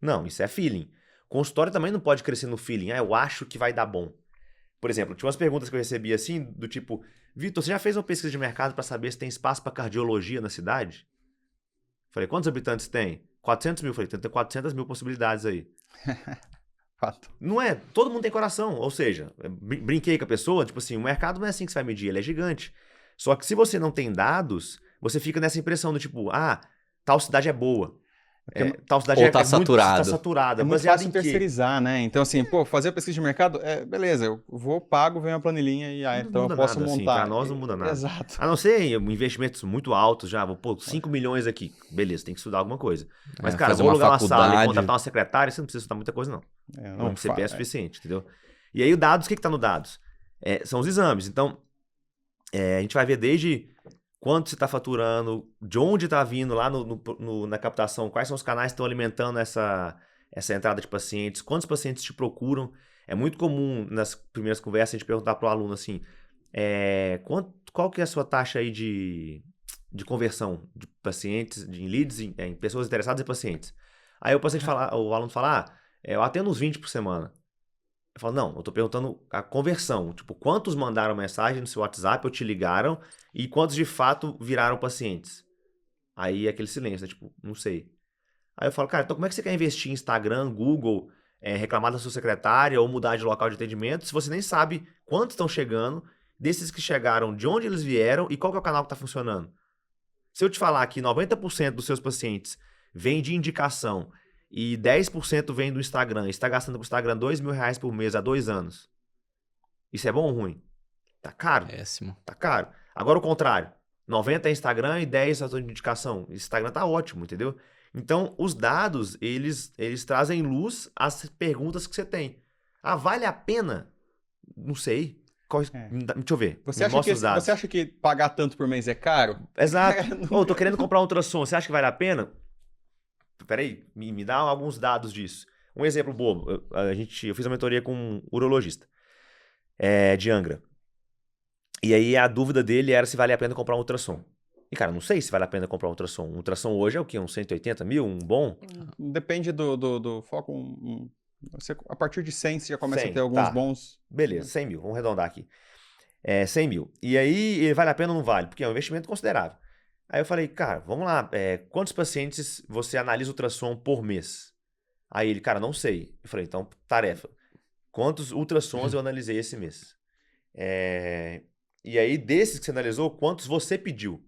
Não, isso é feeling. Consultório também não pode crescer no feeling. Eu acho que vai dar bom. Por exemplo, tinha umas perguntas que eu recebi assim, do tipo, Vitor, você já fez uma pesquisa de mercado para saber se tem espaço para cardiologia na cidade? Falei, quantos habitantes tem? 400 mil. Falei, tem 400 mil possibilidades aí. Fato. Não é, todo mundo tem coração. Ou seja, brinquei com a pessoa, tipo assim, o mercado não é assim que você vai medir, ele é gigante. Só que se você não tem dados, você fica nessa impressão do tipo, tal cidade é boa. Tal cidade Ou é tá muito saturado. saturada. É muito Baseado fácil em quê? terceirizar, né? Então, assim, fazer a pesquisa de mercado, beleza, eu vou, pago, venho a planilhinha e Não então eu muda posso nada, assim, montar. pra nós não muda nada. Exato. A não ser investimentos muito altos já, vou pôr 5 milhões aqui. Beleza, tem que estudar alguma coisa. Mas, cara, fazer vou uma alugar uma sala e faculdade. contratar uma secretária, você não precisa estudar muita coisa, não. Não, Um CPF é suficiente, entendeu? E aí o dados, o que tá no dados? São os exames. Então, a gente vai ver desde quanto você está faturando, de onde está vindo lá na captação, quais são os canais que estão alimentando essa entrada de pacientes, quantos pacientes te procuram. É muito comum nas primeiras conversas a gente perguntar para o aluno assim, qual que é a sua taxa aí de conversão de pacientes, de leads, em pessoas interessadas em pacientes. Aí o aluno fala, eu atendo uns 20 por semana. Eu falo, não, eu tô perguntando a conversão. Tipo, quantos mandaram mensagem no seu WhatsApp ou te ligaram e quantos de fato viraram pacientes? Aí aquele silêncio, né? Tipo, não sei. Aí eu falo, cara, então como é que você quer investir em Instagram, Google, reclamar da sua secretária ou mudar de local de atendimento se você nem sabe quantos estão chegando, desses que chegaram, de onde eles vieram e qual que é o canal que tá funcionando? Se eu te falar que 90% dos seus pacientes vêm de indicação e 10% vem do Instagram, e está gastando com o Instagram R$2.000 por mês há 2 anos. Isso é bom ou ruim? Tá caro? Péssimo. Tá caro. Agora o contrário. 90 é Instagram e 10 é de indicação. Instagram tá ótimo, entendeu? Então, os dados, eles trazem luz às perguntas que você tem. Vale a pena? Não sei. Deixa eu ver. Mostra os dados. Você acha que pagar tanto por mês é caro? Exato. Tô querendo comprar um ultrassom. Você acha que vale a pena? Peraí, me dá alguns dados disso. Um exemplo bobo. Eu fiz uma mentoria com um urologista de Angra. E aí a dúvida dele era se vale a pena comprar um ultrassom. E, cara, não sei se vale a pena comprar um ultrassom. Um ultrassom hoje é o quê? Uns 180 mil? Um bom? Depende do foco. A partir de 100 você já começa 100, a ter alguns tá. bons... Beleza, 100 mil. Vamos arredondar aqui. 100 mil. E aí, vale a pena ou não vale? Porque é um investimento considerável. Aí eu falei, cara, vamos lá, quantos pacientes você analisa ultrassom por mês? Aí ele, cara, não sei. Eu falei, então, tarefa. Quantos ultrassons eu analisei esse mês? E aí, desses que você analisou, quantos você pediu?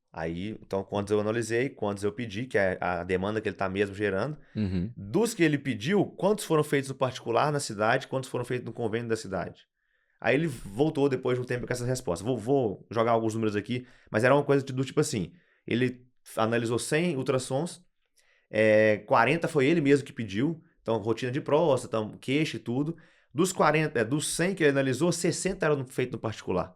Aí, então, quantos eu analisei, quantos eu pedi, que é a demanda que ele está mesmo gerando. Uhum. Dos que ele pediu, quantos foram feitos no particular na cidade, quantos foram feitos no convênio da cidade? Aí ele voltou depois de um tempo com essas respostas. Vou jogar alguns números aqui, mas era uma coisa do tipo assim, ele analisou 100 ultrassons, 40 foi ele mesmo que pediu, então rotina de próstata, queixa e tudo. Dos 100 que ele analisou, 60 eram feitos no particular,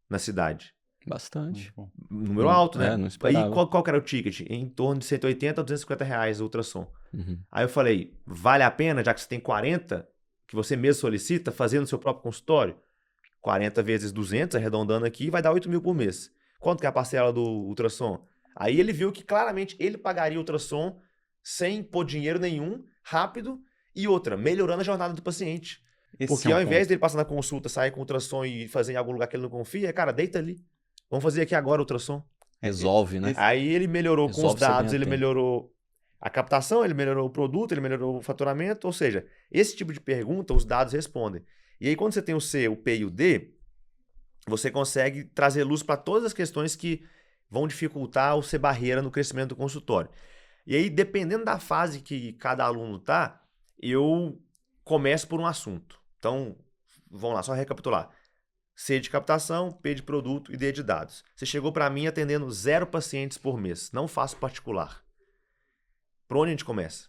na cidade. Bastante. Número alto, né? Não esperava. Aí qual que era o ticket? Em torno de 180 a 250 reais o ultrassom. Uhum. Aí eu falei, vale a pena, já que você tem 40, que você mesmo solicita, fazer no seu próprio consultório? 40 vezes 200, arredondando aqui, vai dar 8 mil por mês. Quanto que é a parcela do ultrassom? Aí ele viu que claramente ele pagaria o ultrassom sem pôr dinheiro nenhum, rápido, e outra, melhorando a jornada do paciente. Porque ao invés dele passar na consulta, sair com o ultrassom e fazer em algum lugar que ele não confia, cara, deita ali. Vamos fazer aqui agora o ultrassom. Resolve, né? Aí ele melhorou com os dados, ele tempo. melhorou a captação, ele melhorou o produto, ele melhorou o faturamento. Ou seja, esse tipo de pergunta, os dados respondem. E aí quando você tem o C, o P e o D, você consegue trazer luz para todas as questões que vão dificultar ou ser barreira no crescimento do consultório. E aí, dependendo da fase que cada aluno tá, eu começo por um assunto. Então, vamos lá, só recapitular. C de captação, P de produto e D de dados. Você chegou para mim atendendo 0 pacientes por mês. Não faço particular. Por onde a gente começa?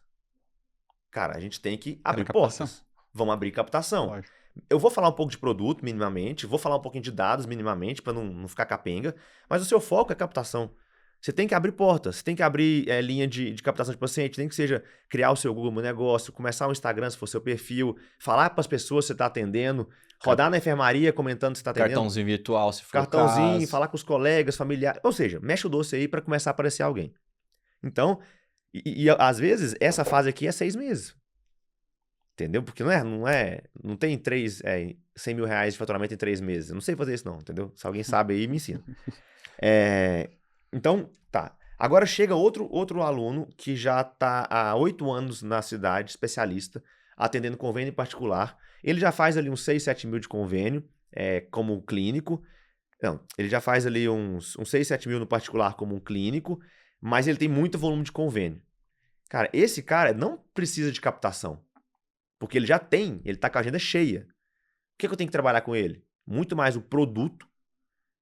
Cara, a gente tem que abrir portas. Vamos abrir captação. Lógico. Eu vou falar um pouco de produto, minimamente. Vou falar um pouquinho de dados, minimamente, para não ficar capenga. Mas o seu foco é captação. Você tem que abrir portas. Você tem que abrir linha de captação de paciente. Tem que seja criar o seu Google Meu Negócio, começar um Instagram, se for seu perfil, falar para as pessoas que você está atendendo, rodar na enfermaria comentando que você está atendendo. Cartãozinho virtual, se for Cartãozinho, caso. falar com os colegas, familiares. Ou seja, mexe o doce aí para começar a aparecer alguém. Então, às vezes, essa fase aqui é 6 meses. Entendeu? Porque não tem 100 mil reais de faturamento em 3 meses. Eu não sei fazer isso não, entendeu? Se alguém sabe aí, me ensina. Então, tá. Agora chega outro aluno que já está há 8 anos na cidade, especialista, atendendo convênio em particular. Ele já faz ali uns 6, 7 mil de convênio como clínico. Não, ele já faz ali uns 6, 7 mil no particular como um clínico, mas ele tem muito volume de convênio. Cara, esse cara não precisa de captação, porque ele tá com a agenda cheia. O que eu tenho que trabalhar com ele? Muito mais o produto.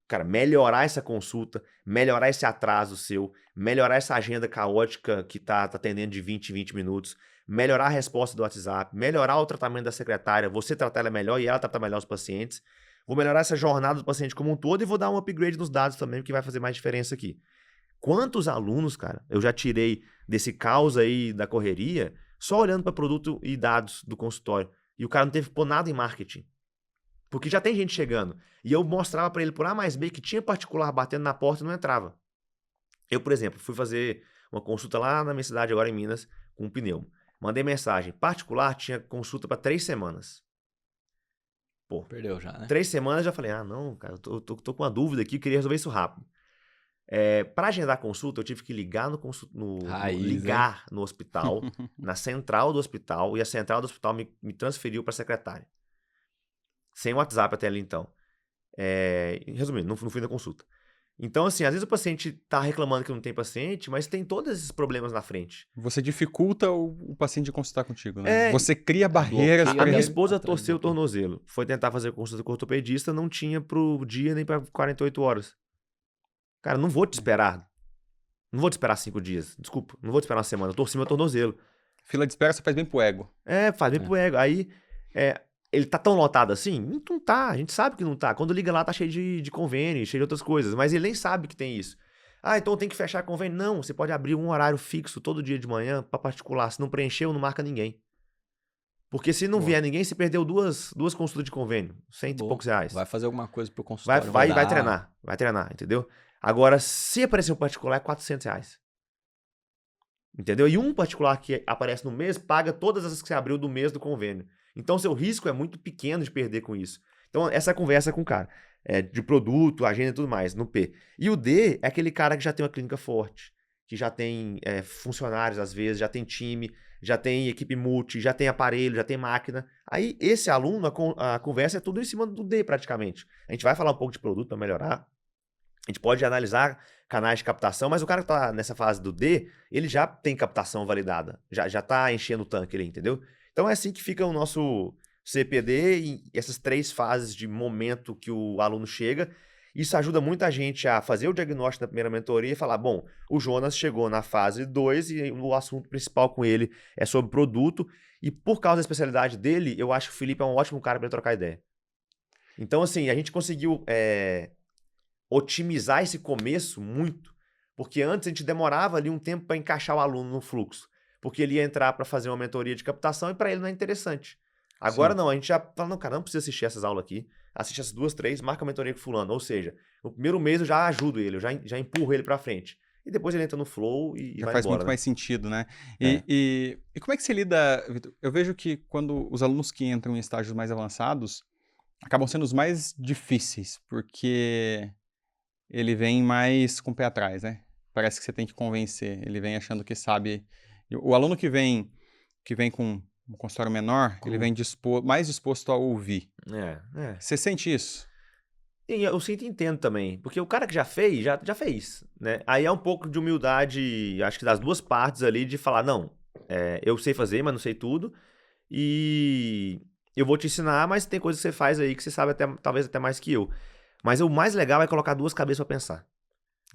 Cara, melhorar essa consulta, melhorar esse atraso seu, melhorar essa agenda caótica que tá atendendo de 20 em 20 minutos, melhorar a resposta do WhatsApp, melhorar o tratamento da secretária, você tratar ela melhor e ela tratar melhor os pacientes. Vou melhorar essa jornada do paciente como um todo e vou dar um upgrade nos dados também, que vai fazer mais diferença aqui. Quantos alunos, cara, eu já tirei desse caos aí da correria, só olhando para produto e dados do consultório. E o cara não teve que pôr nada em marketing. Porque já tem gente chegando. E eu mostrava para ele por A mais B que tinha particular batendo na porta e não entrava. Eu, por exemplo, fui fazer uma consulta lá na minha cidade, agora em Minas, com um pneu. Mandei mensagem. Particular tinha consulta para 3 semanas. Pô, Perdeu já, né? 3 semanas já falei, não, cara, eu tô com uma dúvida aqui, eu queria resolver isso rápido. Para agendar a consulta, eu tive que ligar no hospital, na central do hospital, e a central do hospital me transferiu para a secretária. Sem WhatsApp até ali, então. Resumindo, não fui na consulta. Então, assim, às vezes o paciente tá reclamando que não tem paciente, mas tem todos esses problemas na frente. Você dificulta o paciente de consultar contigo, né? Você cria barreiras A para minha ele. esposa torceu o tornozelo. Foi tentar fazer consulta com o ortopedista, não tinha pro dia nem para 48 horas. Cara, não vou te esperar. Não vou te esperar 5 dias. Desculpa, não vou te esperar uma semana. Eu torci meu tornozelo. Fila de espera só faz bem pro ego. Faz bem pro ego. Aí, ele tá tão lotado assim? Não tá, a gente sabe que não tá. Quando liga lá tá cheio de convênio, cheio de outras coisas, mas ele nem sabe que tem isso. Então tem que fechar convênio. Não, você pode abrir um horário fixo todo dia de manhã para particular. Se não preencheu, não marca ninguém. Porque se não vier ninguém, você perdeu duas consultas de convênio, 100 e poucos reais. Vai fazer alguma coisa pro consultório. Vai treinar, entendeu? Agora, se aparecer um particular, é 400 reais. Entendeu? E um particular que aparece no mês, paga todas as que você abriu do mês do convênio. Então, seu risco é muito pequeno de perder com isso. Então, essa conversa com o cara, de produto, agenda e tudo mais, no P. E o D é aquele cara que já tem uma clínica forte, que já tem funcionários, às vezes, já tem time, já tem equipe multi, já tem aparelho, já tem máquina. Aí, esse aluno, a conversa é tudo em cima do D, praticamente. A gente vai falar um pouco de produto para melhorar. A gente pode analisar canais de captação, mas o cara que está nessa fase do D, ele já tem captação validada, já está enchendo o tanque ali, entendeu? Então é assim que fica o nosso CPD e essas 3 fases de momento que o aluno chega. Isso ajuda muita gente a fazer o diagnóstico da primeira mentoria e falar, bom, o Jonas chegou na fase 2 e o assunto principal com ele é sobre produto. E por causa da especialidade dele, eu acho que o Felipe é um ótimo cara para trocar ideia. Então, assim, a gente conseguiu otimizar esse começo muito, porque antes a gente demorava ali um tempo para encaixar o aluno no fluxo, porque ele ia entrar para fazer uma mentoria de captação e para ele não é interessante. Agora não, a gente já fala, não, cara, não precisa assistir essas aulas aqui, assiste essas 2, 3, marca a mentoria com fulano, ou seja, no primeiro mês eu já ajudo ele, eu já empurro ele para frente. E depois ele entra no flow e já vai faz embora, muito né? mais sentido, né? E como é que você lida, Vitor? Eu vejo que quando os alunos que entram em estágios mais avançados acabam sendo os mais difíceis, porque ele vem mais com o pé atrás, né? Parece que você tem que convencer. Ele vem achando que sabe. O aluno que vem com um consultório menor, ele vem mais disposto a ouvir. Você sente isso? Eu sinto e entendo também, porque o cara que já fez, já fez, né? Aí é um pouco de humildade, acho que das duas partes ali, de falar, não, eu sei fazer, mas não sei tudo, e eu vou te ensinar, mas tem coisas que você faz aí que você sabe talvez até mais que eu. Mas o mais legal é colocar 2 cabeças para pensar.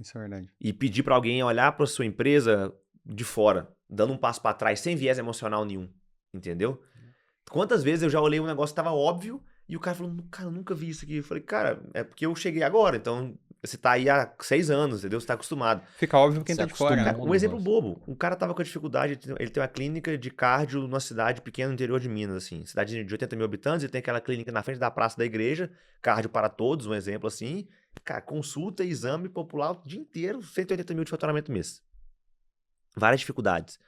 Isso é verdade. E pedir para alguém olhar para sua empresa de fora, dando um passo para trás, sem viés emocional nenhum, entendeu? Quantas vezes eu já olhei um negócio que estava óbvio e o cara falou, cara, eu nunca vi isso aqui. Eu falei, cara, é porque eu cheguei agora, então você tá aí há 6 anos, entendeu? Você tá acostumado. Fica óbvio quem tá de fora, né? Um exemplo bobo, um cara tava com dificuldade, ele tem uma clínica de cardio numa cidade pequena no interior de Minas, assim, cidade de 80 mil habitantes, ele tem aquela clínica na frente da praça da igreja, cardio para todos, um exemplo assim, cara, consulta, exame popular o dia inteiro, 180 mil de faturamento mês. várias dificuldades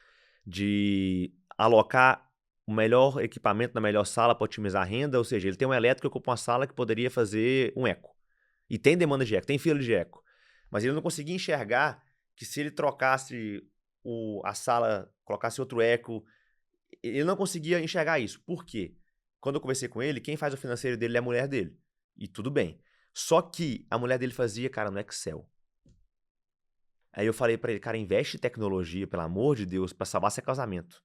de alocar o melhor equipamento na melhor sala para otimizar a renda, ou seja, ele tem um elétrico que ocupa uma sala que poderia fazer um eco. E tem demanda de eco, tem fila de eco. Mas ele não conseguia enxergar que se ele trocasse a sala, colocasse outro eco, ele não conseguia enxergar isso. Por quê? Quando eu conversei com ele, quem faz o financeiro dele é a mulher dele. E tudo bem. Só que a mulher dele fazia, cara, no Excel. Aí eu falei pra ele, cara, investe em tecnologia, pelo amor de Deus, pra salvar seu casamento.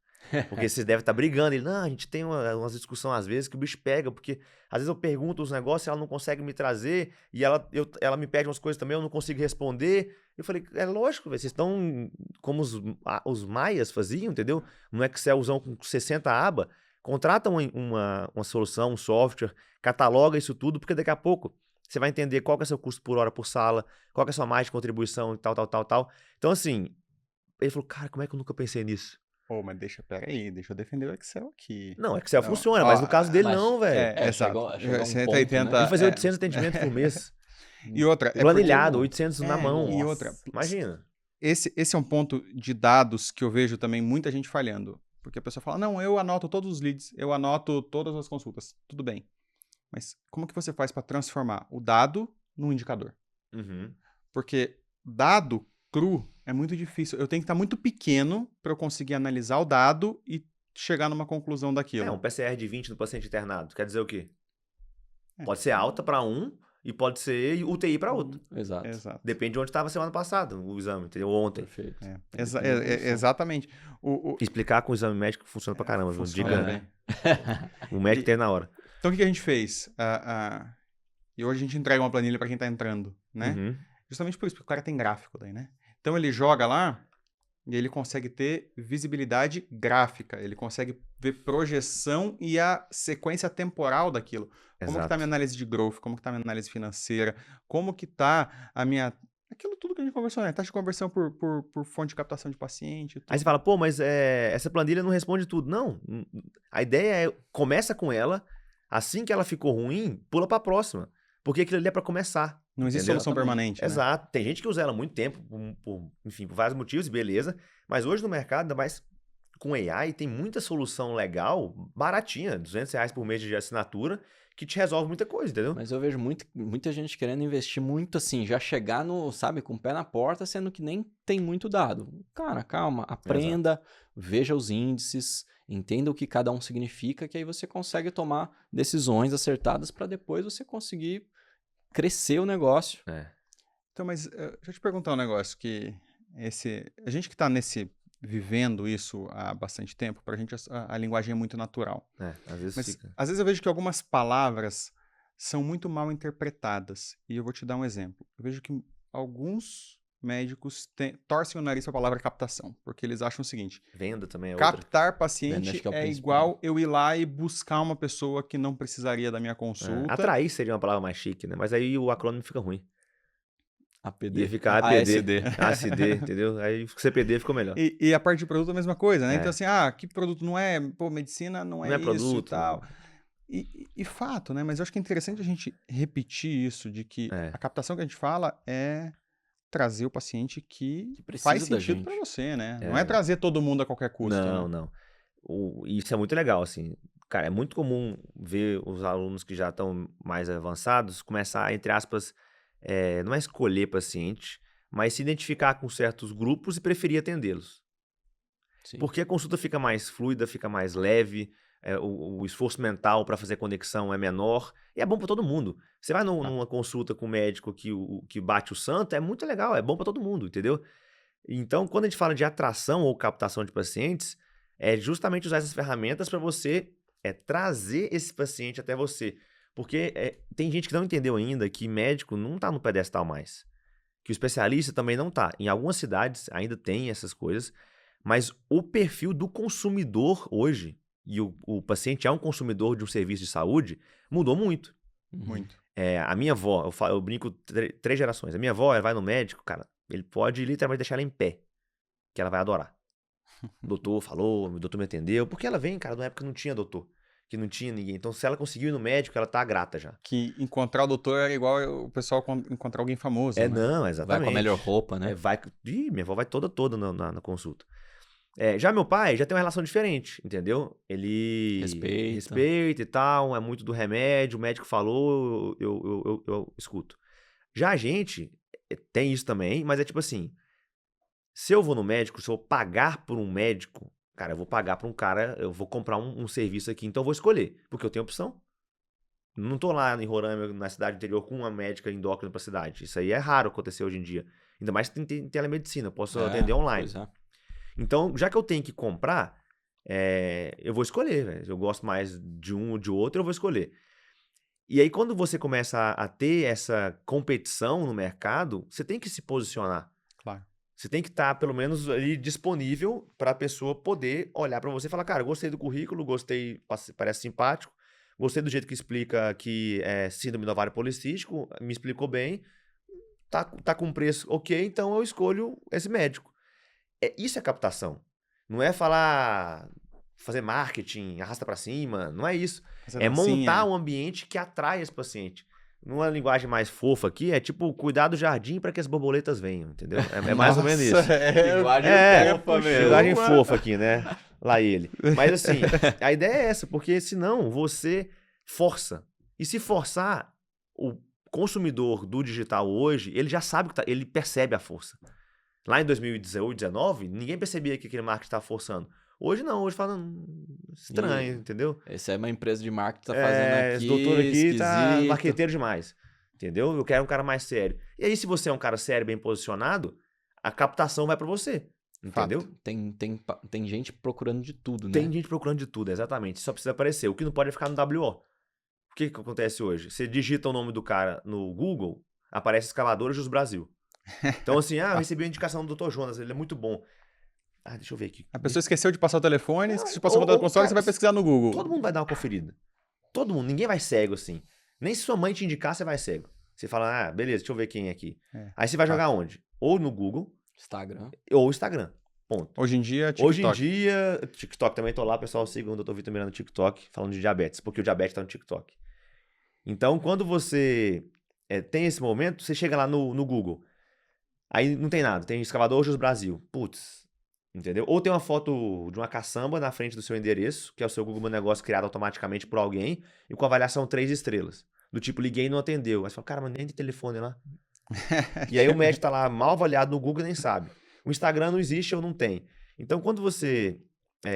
Porque vocês devem estar brigando. Ele, não, a gente tem umas discussões às vezes que o bicho pega, porque às vezes eu pergunto os negócios e ela não consegue me trazer, e ela me pede umas coisas também, eu não consigo responder. Eu falei, é lógico, véio, vocês estão como os maias faziam, entendeu? No Excelzão com 60 abas, contrata uma solução, um software, cataloga isso tudo, porque daqui a pouco você vai entender qual que é seu custo por hora por sala, qual que é a sua margem de contribuição e tal. Então, assim, ele falou, cara, como é que eu nunca pensei nisso? Pô, mas peraí, deixa eu defender o Excel aqui. Não, Excel Não, funciona, ó, mas no caso dele mas- não, velho. Chegou a um 180, ponto, né? Ele fazia é. 800 atendimentos por mês. E outra, Planilhado, porque 800 na mão. e outra, Imagina. esse é um ponto de dados que eu vejo também muita gente falhando. Porque a pessoa fala, não, eu anoto todos os leads, eu anoto todas as consultas. Tudo bem. Mas como que você faz para transformar o dado num indicador? Uhum. Porque dado cru é muito difícil. Eu tenho que estar muito pequeno para eu conseguir analisar o dado e chegar numa conclusão daquilo. Um PCR de 20 no paciente internado. Quer dizer o quê? É. Pode ser alta para um e pode ser UTI para outro. Exato. Exato. Depende de onde estava semana passada o exame, entendeu? Ontem. Perfeito. Exatamente. Explicar com o exame médico funciona pra caramba, viu? Funciona Diga, bem. o médico tem na hora. Então, o que a gente fez? E hoje a gente entrega uma planilha para quem está entrando, né? Uhum. Justamente por isso, porque o cara tem gráfico daí, né? Então, ele joga lá e ele consegue ter visibilidade gráfica, ele consegue ver projeção e a sequência temporal daquilo. Como que tá a minha análise de growth, como que tá a minha análise financeira, como que tá a minha... Aquilo tudo que a gente conversou, né? Taxa de conversão por fonte de captação de paciente. Tudo. Aí você fala, pô, mas essa planilha não responde tudo. Não, a ideia é, começa com ela, assim que ela ficou ruim, pula pra próxima. Porque aquilo ali é pra começar. Não existe entendeu? solução permanente, né? Exato. Tem gente que usa ela há muito tempo, enfim, por vários motivos, beleza. Mas hoje no mercado, ainda mais com AI, tem muita solução legal, baratinha, R$200 por mês de assinatura, que te resolve muita coisa, entendeu? Mas eu vejo muita gente querendo investir muito assim, já chegar com o pé na porta, sendo que nem tem muito dado. Cara, calma, aprenda, veja os índices, entenda o que cada um significa, que aí você consegue tomar decisões acertadas para depois você conseguir crescer o negócio. Então, mas deixa eu te perguntar um negócio, que a gente que está vivendo isso há bastante tempo, pra gente a linguagem é muito natural. Às vezes Mas fica. às vezes eu vejo que algumas palavras são muito mal interpretadas. E eu vou te dar um exemplo. Eu vejo que alguns médicos torcem o nariz para a palavra captação, porque eles acham o seguinte: Venda também é outra. captar Venda, paciente acho que é o é principal. igual eu ir lá e buscar uma pessoa que não precisaria da minha consulta. Atrair seria uma palavra mais chique, né? Mas aí o acrônimo fica ruim. APD. Ia ficar APD, ASD. ASD, entendeu? Aí o CPD ficou melhor. E a parte de produto é a mesma coisa, né? É. Então assim, que produto não é? Pô, medicina não é isso produto, e tal. E fato, né? Mas eu acho que é interessante a gente repetir isso, de que a captação que a gente fala é trazer o paciente que precisa faz da sentido gente. para você, né? Não é trazer todo mundo a qualquer custo. Não, né? não. Isso é muito legal, assim. Cara, é muito comum ver os alunos que já estão mais avançados começar, entre aspas, não é escolher paciente, mas se identificar com certos grupos e preferir atendê-los. Sim. Porque a consulta fica mais fluida, fica mais leve, o esforço mental para fazer conexão é menor e é bom para todo mundo. Você vai numa consulta com um médico que bate o santo, é muito legal, é bom para todo mundo, entendeu? Então, quando a gente fala de atração ou captação de pacientes, é justamente usar essas ferramentas para você trazer esse paciente até você. Porque tem gente que não entendeu ainda que médico não está no pedestal mais. Que o especialista também não está. Em algumas cidades ainda tem essas coisas, mas o perfil do consumidor hoje, e o paciente é um consumidor de um serviço de saúde, mudou muito. Muito. A minha avó, eu brinco 3 gerações. A minha avó, ela vai no médico, cara, ele pode literalmente deixar ela em pé, que ela vai adorar. O doutor falou, o doutor me atendeu, porque ela vem, cara, numa época que não tinha doutor, que não tinha ninguém. Então, se ela conseguiu ir no médico, ela tá grata já. Que encontrar o doutor era igual o pessoal encontrar alguém famoso. né? Não, exatamente. Vai com a melhor roupa, né? Minha avó vai toda na consulta. Já meu pai já tem uma relação diferente, entendeu? Ele Respeita. e tal, é muito do remédio, o médico falou, eu escuto. Já a gente tem isso também, mas é tipo assim, se eu vou no médico, se eu pagar por um médico, cara, eu vou pagar por um cara, eu vou comprar um serviço aqui, então eu vou escolher, porque eu tenho opção. Não tô lá em Roraima, na cidade interior, com uma médica endócrina pra cidade. Isso aí é raro acontecer hoje em dia. Ainda mais que tem telemedicina, eu posso atender online. Pois é. Então, já que eu tenho que comprar, eu vou escolher, velho. Eu gosto mais de um ou de outro, eu vou escolher. E aí, quando você começa a ter essa competição no mercado, você tem que se posicionar. Claro. Você tem que estar, pelo menos, ali disponível para a pessoa poder olhar para você e falar, cara, gostei do currículo, gostei, parece simpático, gostei do jeito que explica que é síndrome do ovário policístico, me explicou bem, tá com preço ok, então eu escolho esse médico. Isso é captação. Não é fazer marketing, arrasta para cima, não é isso. Essa É dancinha. montar um ambiente que atrai esse paciente. Numa linguagem mais fofa aqui, é tipo cuidar do jardim para que as borboletas venham, entendeu? É mais ou menos isso. Linguagem fofa mesmo. Linguagem fofa aqui, né? Lá ele. Mas assim, a ideia é essa, porque senão você força. E se forçar, o consumidor do digital hoje, ele já sabe que ele percebe a força. Lá em 2018, 2019, ninguém percebia que aquele marketing estava forçando. Hoje não, hoje fala estranho, entendeu? Essa é uma empresa de marketing que tá fazendo aqui, Esse doutor aqui tá esquisito. marqueteiro demais, entendeu? Eu quero um cara mais sério. E aí, se você é um cara sério, bem posicionado, a captação vai para você, entendeu? Fato. Tem gente procurando de tudo, né? Tem gente procurando de tudo, exatamente. Só precisa aparecer. O que não pode é ficar no WO. O que acontece hoje? Você digita o nome do cara no Google, aparece Escavadores dos Brasil. Então assim, eu recebi a indicação do Dr. Jonas, ele é muito bom. Deixa eu ver aqui. A pessoa esqueceu de passar o telefone, esqueceu de passar o contato do consultório, você vai pesquisar no Google. Todo mundo vai dar uma conferida. Todo mundo, ninguém vai cego assim. Nem se sua mãe te indicar, você vai cego. Você fala, beleza, deixa eu ver quem é aqui. Aí você vai jogar onde? Ou no Google, Instagram. ou Instagram. Ponto. Hoje em dia, TikTok. Hoje em dia, TikTok também tô lá, pessoal, sigam o Dr. Vitor Miranda no TikTok, falando de diabetes, porque o diabetes tá no TikTok. Então, quando você tem esse momento, você chega lá no Google, aí não tem nada, tem Escavadores Brasil. Putz, entendeu? Ou tem uma foto de uma caçamba na frente do seu endereço, que é o seu Google Meu Negócio criado automaticamente por alguém, e com avaliação 3 estrelas. Do tipo, liguei e não atendeu. Aí você fala, cara, mas nem tem telefone lá. E aí o médico tá lá mal avaliado no Google e nem sabe. O Instagram não existe ou não tem. Então, quando você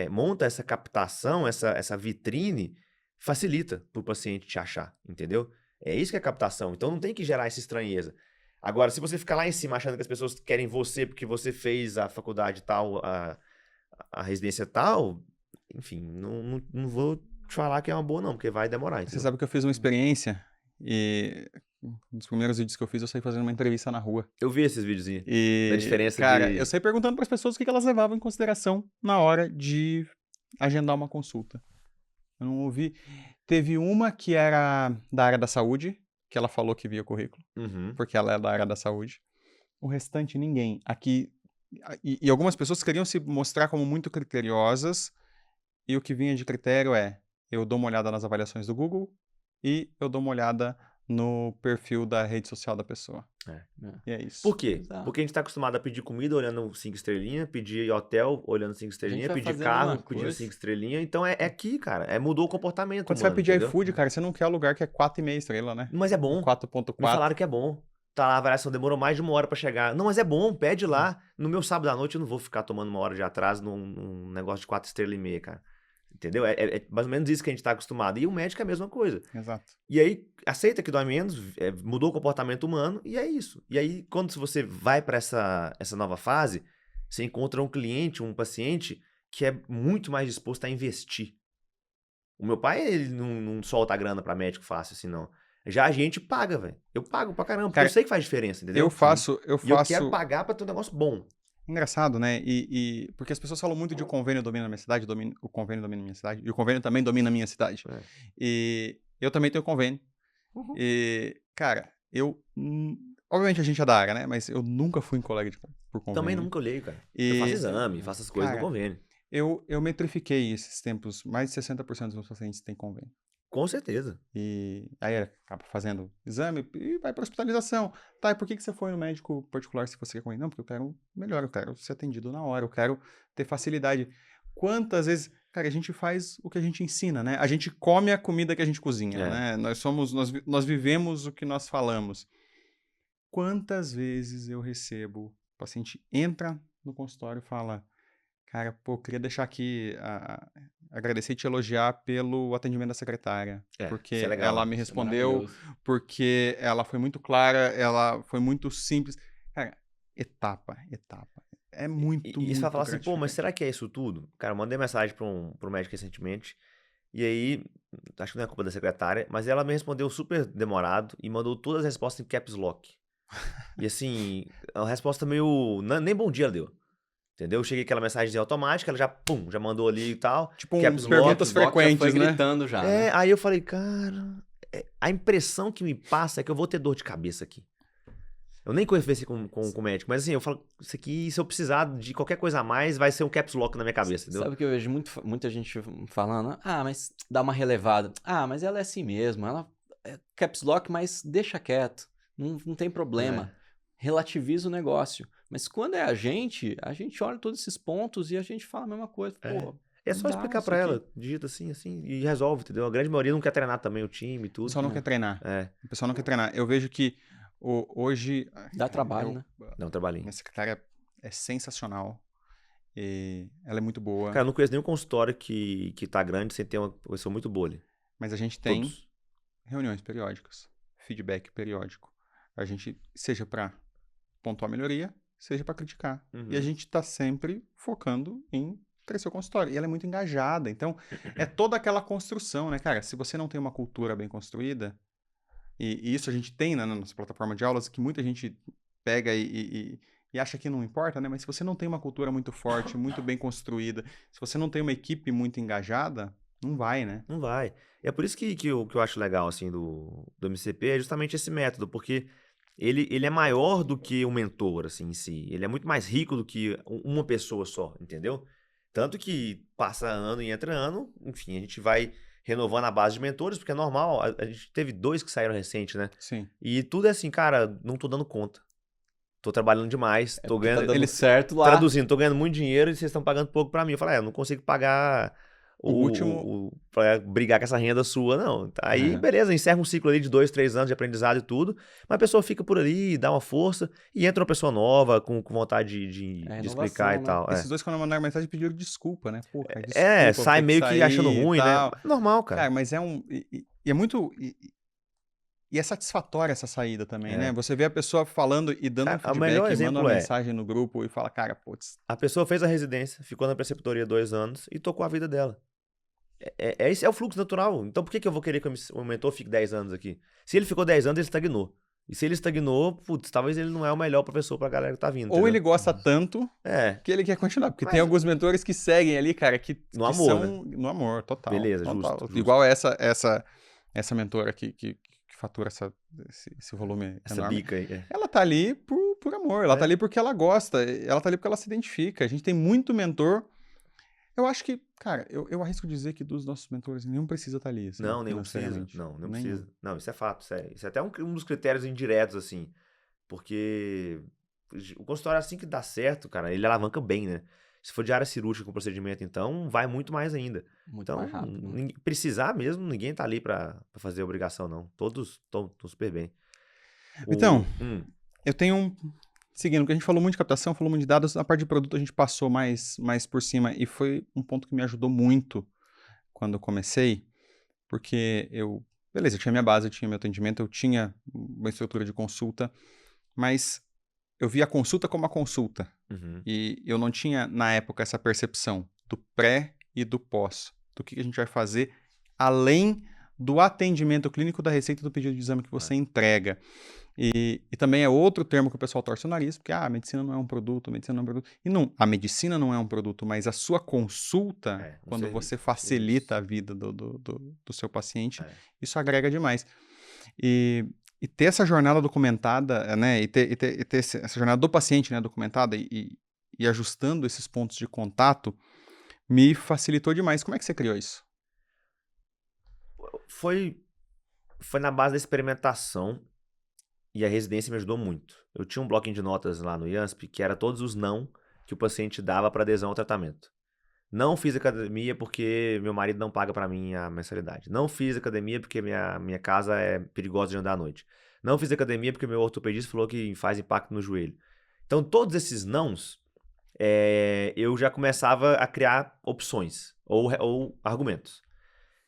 monta essa captação, essa vitrine, facilita pro paciente te achar, entendeu? É isso que é captação. Então, não tem que gerar essa estranheza. Agora, se você ficar lá em cima achando que as pessoas querem você porque você fez a faculdade tal, a residência tal, enfim, não vou te falar que é uma boa não, porque vai demorar. Entendeu? Você sabe que eu fiz uma experiência e nos primeiros vídeos que eu fiz, eu saí fazendo uma entrevista na rua. Eu vi esses videozinhos. E, da diferença cara, eu saí perguntando para as pessoas o que elas levavam em consideração na hora de agendar uma consulta. Eu não ouvi. Teve uma que era da área da saúde, que ela falou que via currículo, porque ela é da área da saúde. O restante, ninguém. Aqui, e algumas pessoas queriam se mostrar como muito criteriosas, e o que vinha de critério eu dou uma olhada nas avaliações do Google e eu dou uma olhada no perfil da rede social da pessoa. E é isso. Por quê? Exato. Porque a gente tá acostumado a pedir comida olhando 5 estrelinhas, pedir hotel olhando 5 estrelinhas, pedir carro pedindo 5 estrelinhas. Então é aqui, cara. Mudou o comportamento. Quando você vai pedir iFood, cara, você não quer lugar que é 4,5 estrelas, né? Mas é bom. 4.4. Me falaram que é bom. Tá lá, a avaliação demorou mais de 1 hora pra chegar. Não, mas é bom, pede lá. No meu sábado à noite eu não vou ficar tomando 1 hora de atraso num negócio de 4 estrelas e meia, cara. Entendeu? É mais ou menos isso que a gente tá acostumado. E o médico é a mesma coisa. Exato. E aí, aceita que dói menos, mudou o comportamento humano, e é isso. E aí, quando você vai para essa nova fase, você encontra um cliente, um paciente, que é muito mais disposto a investir. O meu pai, ele não solta a grana para médico fácil assim, não. Já a gente paga, velho. Eu pago pra caramba, porque eu sei que faz diferença, entendeu? Eu faço... E eu quero pagar pra ter um negócio bom. Engraçado, né? Porque as pessoas falam muito de o convênio domina a minha cidade, o convênio domina a minha cidade, e o convênio também domina a minha cidade. E eu também tenho convênio. E, cara, obviamente a gente é da área, né? Mas eu nunca fui em colégio por convênio. Também nunca olhei, cara. Eu faço exame, faço as coisas do convênio. Eu metrifiquei esses tempos, mais de 60% dos meus pacientes têm convênio. Com certeza. E aí acaba fazendo exame e vai para hospitalização. Tá, e por que você foi no médico particular se você quer correr? Não, porque eu quero melhor, eu quero ser atendido na hora, eu quero ter facilidade. Quantas vezes, cara, a gente faz o que a gente ensina, né? A gente come a comida que a gente cozinha, É. né? Nós vivemos o que nós falamos. Quantas vezes eu recebo, o paciente entra no consultório e fala, cara, pô, queria deixar aqui, agradecer e te elogiar pelo atendimento da secretária, Isso é porque legal, ela né? me Isso é respondeu, maravilhoso. porque ela foi muito clara, ela foi muito simples. Cara, etapa. É muito, E você vai muito falar assim, pô, mas gratificante. será que é isso tudo? Cara, eu mandei mensagem pro médico recentemente, e aí, acho que não é culpa da secretária, mas ela me respondeu super demorado e mandou todas as respostas em caps lock. E assim, a resposta meio. Nem bom dia ela deu. Entendeu? Eu cheguei aquela mensagem automática, ela já, pum, já mandou ali e tal. Tipo Caps lock. perguntas Caps Lock já foi frequentes, né? gritando já, né? Aí eu falei, cara, a impressão que me passa é que eu vou ter dor de cabeça aqui. Eu nem conversei com o médico, mas assim, eu falo, isso aqui, se eu precisar de qualquer coisa a mais, vai ser um caps lock na minha cabeça, entendeu? Sabe que eu vejo muita gente falando, mas dá uma relevada. Mas ela é assim mesmo, ela é caps lock, mas deixa quieto, não tem problema. Relativiza o negócio. Mas quando é a gente olha todos esses pontos e a gente fala a mesma coisa. Pô, É não só dá explicar isso pra aqui. ela, digita assim, e resolve, entendeu? A grande maioria não quer treinar também o time e O tudo. pessoal não quer treinar. É, O pessoal não quer treinar. Eu vejo que hoje, Dá trabalho, né? dá um trabalhinho. minha secretária é sensacional. E ela é muito boa. Cara, eu não conheço nenhum consultório que tá grande sem ter uma pessoa muito boa ali. Mas a gente tem Todos. reuniões periódicas, feedback periódico. A gente, seja para pontuar melhoria, seja para criticar. Uhum. E a gente está sempre focando em crescer o consultório. E ela é muito engajada. Então, é toda aquela construção, né, cara? Se você não tem uma cultura bem construída, e isso a gente tem na nossa plataforma de aulas, que muita gente pega e acha que não importa, né? Mas se você não tem uma cultura muito forte, muito bem construída, se você não tem uma equipe muito engajada, não vai, né? Não vai. E é por isso que eu acho legal, assim, do MCP, é justamente esse método, porque ele é maior do que um mentor, assim, em si. Ele é muito mais rico do que uma pessoa só, entendeu? Tanto que passa ano e entra ano, enfim, a gente vai renovando a base de mentores, porque é normal, a gente teve 2 que saíram recente, né? Sim. E tudo é assim, cara, não tô dando conta. Tô trabalhando demais, tô Porque tá ganhando... dando certo lá. Traduzindo, tô ganhando muito dinheiro e vocês estão pagando pouco pra mim. Eu falei, eu não consigo pagar O último- pra brigar com essa renda sua, não. Aí, beleza, encerra um ciclo ali de 2, 3 anos de aprendizado e tudo, mas a pessoa fica por ali, dá uma força, e entra uma pessoa nova, com vontade de explicar e inovação, né? tal. Esses dois, quando mandaram mensagem, pediram desculpa, né? Pô, cara, desculpa. É, vou sai ter meio que sair achando e ruim, né? tal. Normal, cara. Cara, mas é um. E é muito. E é satisfatória essa saída também, né? Você vê a pessoa falando e dando um Cara, o melhor feedback, manda exemplo uma é- mensagem no grupo e fala, cara, putz, A pessoa fez a residência, ficou na preceptoria 2 anos e tocou a vida dela. Esse é o fluxo natural. Então por que eu vou querer que o mentor fique 10 anos aqui? Se ele ficou 10 anos, ele estagnou. E se ele estagnou, putz, talvez ele não é o melhor professor pra galera que tá vindo. ou entendeu? ele gosta tanto É, que ele quer continuar. Porque Mas- tem alguns mentores que seguem ali, cara, que No que amor, são no amor, total. Beleza, total. justo. Igual essa mentora que fatura esse volume Essa enorme. bica aí. Ela tá ali por amor, ela tá ali porque ela gosta, ela tá ali porque ela se identifica. A gente tem muito mentor. Eu acho que, cara, eu arrisco dizer que dos nossos mentores, nenhum precisa estar ali. Assim, Não, nenhum precisa. financeiramente. Não Nenhum. precisa. Não, isso é fato. Isso é até um dos critérios indiretos, assim. Porque o consultório, assim que dá certo, cara, ele alavanca bem, né? Se for de área cirúrgica com procedimento, então, vai muito mais ainda. Muito Então, mais rápido. Né? precisar mesmo, ninguém tá ali pra fazer obrigação, não. Todos estão super bem. Então, eu tenho seguindo, porque a gente falou muito de captação, falou muito de dados, a parte de produto a gente passou mais por cima, e foi um ponto que me ajudou muito quando eu comecei, porque beleza, eu tinha minha base, eu tinha meu atendimento, eu tinha uma estrutura de consulta, mas eu via a consulta como a consulta, e eu não tinha, na época, essa percepção do pré e do pós, do que a gente vai fazer, além do atendimento clínico da receita do pedido de exame que você entrega. E também é outro termo que o pessoal torce o nariz, porque a medicina não é um produto, E não, a medicina não é um produto, mas a sua consulta, quando serviço, você facilita a vida do seu paciente, isso agrega demais. E ter essa jornada documentada, né, e ter essa jornada do paciente, né, documentada e ajustando esses pontos de contato, me facilitou demais. Como é que você criou isso? Foi na base da experimentação e a residência me ajudou muito. Eu tinha um bloquinho de notas lá no IANSP que era todos os não que o paciente dava para adesão ao tratamento. Não fiz academia porque meu marido não paga para mim a mensalidade. Não fiz academia porque minha casa é perigosa de andar à noite. Não fiz academia porque meu ortopedista falou que faz impacto no joelho. Então, todos esses nãos, eu já começava a criar opções ou argumentos.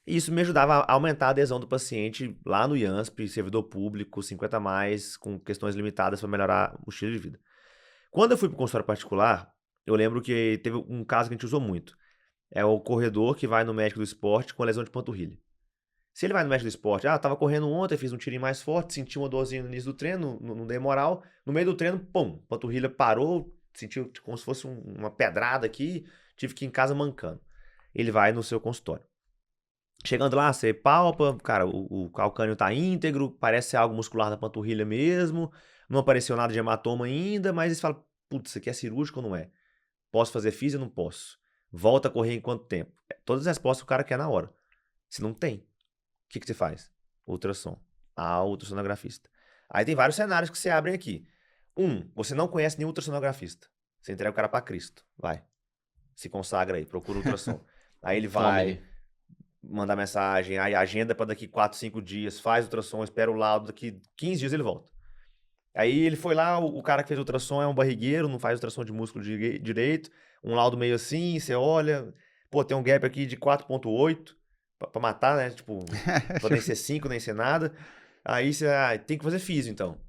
E isso me ajudava a aumentar a adesão do paciente lá no IANSP, servidor público, 50+, com questões limitadas para melhorar o estilo de vida. Quando eu fui para o consultório particular, eu lembro que teve um caso que a gente usou muito. É o corredor que vai no médico do esporte com lesão de panturrilha. Se ele vai no médico do esporte, tava correndo ontem, fiz um tirinho mais forte, senti uma dorzinha no início do treino, não dei moral. No meio do treino, pum, panturrilha parou, sentiu como se fosse uma pedrada aqui, tive que ir em casa mancando. Ele vai no seu consultório. Chegando lá, você palpa, cara, o calcânio tá íntegro, parece ser algo muscular da panturrilha mesmo, não apareceu nada de hematoma ainda, mas você fala, putz, isso aqui é cirúrgico ou não é? Posso fazer físio ou não posso? Volta a correr em quanto tempo? Todas as respostas o cara quer na hora. Se não tem, o que você faz? Ultrassom. Ultrassonografista. Aí tem vários cenários que você abrem aqui. Você não conhece nenhum ultrassonografista. Você entrega o cara pra Cristo. Vai. Se consagra aí, procura ultrassom. Aí ele vai mandar mensagem, aí agenda para daqui 4, 5 dias, faz ultrassom, espera o laudo, daqui 15 dias ele volta. Aí ele foi lá, o cara que fez ultrassom é um barrigueiro, não faz ultrassom de músculo direito, um laudo meio assim, você olha, pô, tem um gap aqui de 4.8, pra matar, né, tipo, pra nem ser 5, nem ser nada. Aí você tem que fazer físio, então.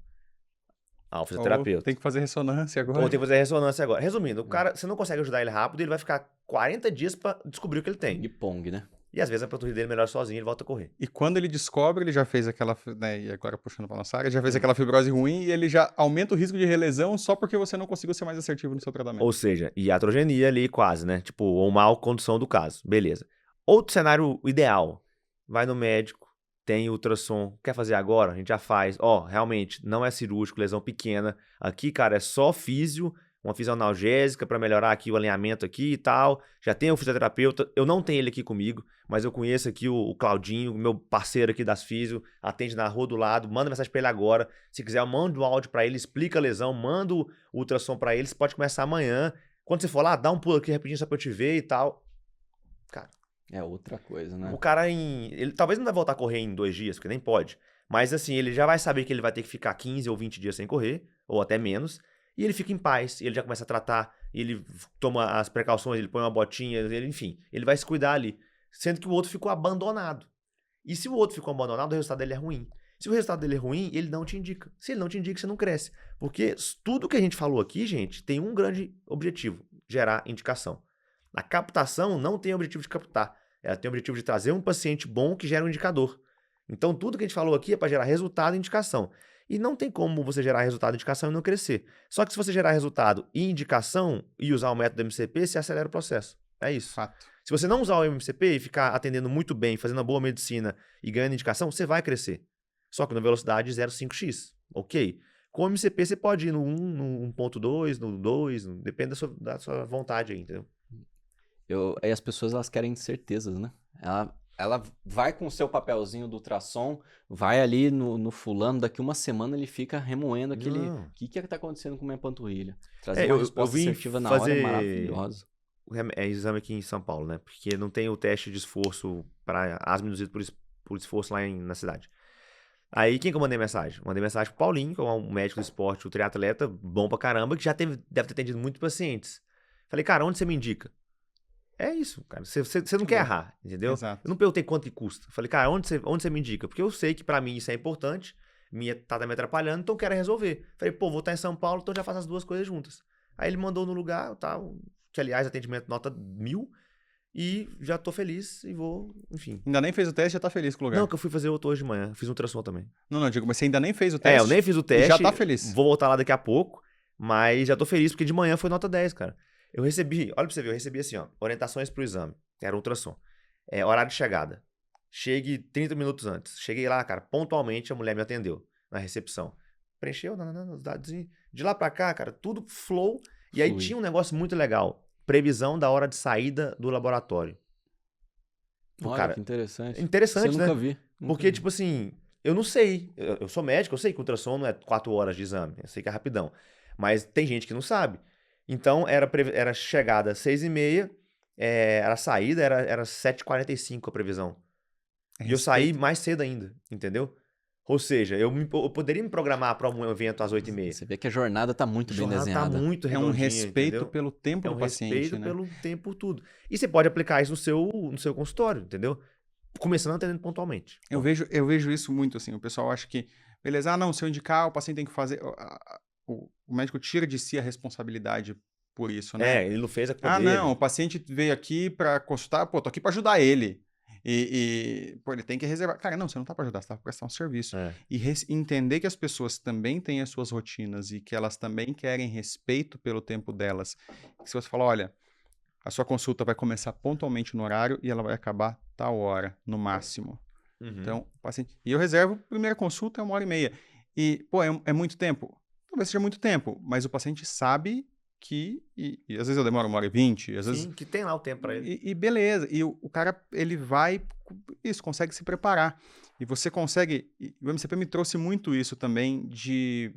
O fisioterapeuta. Tem que fazer ressonância agora. Ou tem que fazer ressonância agora. Resumindo, o cara, você não consegue ajudar ele rápido, ele vai ficar 40 dias pra descobrir o que ele tem. Ping-pong, né? E às vezes a panturrilha dele melhora sozinho e ele volta a correr. E quando ele descobre, ele já fez aquela, né, e agora puxando pra nossa área, já fez aquela fibrose ruim e ele já aumenta o risco de relesão só porque você não conseguiu ser mais assertivo no seu tratamento. Ou seja, iatrogenia ali quase, né? Tipo, ou mal condução do caso. Beleza. Outro cenário ideal. Vai no médico, tem ultrassom, quer fazer agora? A gente já faz. Realmente, não é cirúrgico, lesão pequena. Aqui, cara, é só físio, uma fisioanalgésica para melhorar aqui o alinhamento aqui e tal. Já tem o fisioterapeuta, eu não tenho ele aqui comigo, mas eu conheço aqui o Claudinho, meu parceiro aqui das físio, atende na rua do lado, manda mensagem para ele agora. Se quiser, eu mando um áudio para ele, explica a lesão, manda o ultrassom para ele, você pode começar amanhã. Quando você for lá, dá um pulo aqui rapidinho só pra eu te ver e tal. Cara, é outra coisa, né? O cara ele talvez não vai voltar a correr em 2 dias, porque nem pode. Mas assim, ele já vai saber que ele vai ter que ficar 15 ou 20 dias sem correr, ou até menos. E ele fica em paz, ele já começa a tratar, ele toma as precauções, ele põe uma botinha, enfim, ele vai se cuidar ali. Sendo que o outro ficou abandonado. E se o outro ficou abandonado, o resultado dele é ruim. Se o resultado dele é ruim, ele não te indica. Se ele não te indica, você não cresce. Porque tudo que a gente falou aqui, gente, tem um grande objetivo: gerar indicação. A captação não tem o objetivo de captar. Ela tem o objetivo de trazer um paciente bom que gera um indicador. Então, tudo que a gente falou aqui é para gerar resultado e indicação. E não tem como você gerar resultado e indicação e não crescer. Só que se você gerar resultado e indicação e usar o método MCP, você acelera o processo. É isso. Fato. Se você não usar o MCP e ficar atendendo muito bem, fazendo uma boa medicina e ganhando indicação, você vai crescer. Só que na velocidade 0,5x. Ok. Com o MCP você pode ir no 1, no 1.2, no 2, depende da sua vontade aí, entendeu? Aí as pessoas elas querem certezas, né? Ela vai com o seu papelzinho do ultrassom, vai ali no fulano, daqui uma semana ele fica remoendo aquele... O que tá acontecendo com a minha panturrilha? Trazer uma resposta assertiva na hora é maravilhosa. Exame aqui em São Paulo, né? Porque não tem o teste de esforço para asma induzido por esforço lá na cidade. Aí, quem que eu mandei mensagem? Mandei mensagem pro Paulinho, que é um médico do esporte, um triatleta bom pra caramba, que já deve ter atendido muitos pacientes. Falei, cara, onde você me indica? É isso, cara. Você não quer errar, entendeu? Exato. Eu não perguntei quanto que custa. Falei, cara, onde você me indica? Porque eu sei que pra mim isso é importante, tá me atrapalhando, então eu quero resolver. Falei, vou estar em São Paulo, então já faço as duas coisas juntas. Aí ele mandou no lugar, tal, que aliás, atendimento nota 1000, e já tô feliz e vou, enfim. Ainda nem fez o teste, já tá feliz com o lugar. Não, que eu fui fazer outro hoje de manhã, fiz um ultrassom também. Não, digo, mas você ainda nem fez o teste. Eu nem fiz o teste. E já tá feliz. Vou voltar lá daqui a pouco, mas já tô feliz porque de manhã foi nota 10, cara. Eu recebi, olha pra você ver, eu recebi assim, orientações pro exame, era ultrassom. Horário de chegada. Chegue 30 minutos antes. Cheguei lá, cara, pontualmente a mulher me atendeu na recepção. Preencheu, os dados. De lá pra cá, cara, tudo flow. E aí tinha um negócio muito legal. Previsão da hora de saída do laboratório. Olha, cara, que interessante. interessante, Você né? nunca vi. Nunca Porque, vi. tipo assim, eu não sei. Eu sou médico, eu sei que o ultrassom não é 4 horas de exame. Eu sei que é rapidão. Mas tem gente que não sabe. Então, era chegada às 6h30, era saída, era 7h45 a previsão. E eu saí Respeito. mais cedo ainda, entendeu? Ou seja, eu poderia me programar para um evento às 8h30. Você vê que a jornada tá muito A bem jornada tá desenhada. muito É um redondinha, respeito entendeu? pelo tempo É um do paciente, respeito né? pelo tempo, por tudo. E você pode aplicar isso no seu consultório, entendeu? Começando atendendo pontualmente. Eu vejo isso muito, assim, o pessoal acha que, beleza, não, se eu indicar, o paciente tem que fazer... O médico tira de si a responsabilidade por isso, né? Ele não fez a culpa Ah, não, dele. o paciente veio aqui pra consultar, pô, tô aqui pra ajudar ele. Pô, ele tem que reservar. Cara, não, você não tá pra ajudar, você tá pra prestar um serviço. É. E entender que as pessoas também têm as suas rotinas e que elas também querem respeito pelo tempo delas. Se você falar, olha, a sua consulta vai começar pontualmente no horário e ela vai acabar tal hora, no máximo. Uhum. Então, o paciente... E eu reservo, primeira consulta é 1h30. E, pô, é muito tempo? Talvez seja muito tempo, mas o paciente sabe que... E às vezes eu demoro 1h20, às vezes... Sim, que tem lá o tempo pra ele. E beleza. E o cara, ele vai... Isso, consegue se preparar. E você consegue... E o MCP me trouxe muito isso também de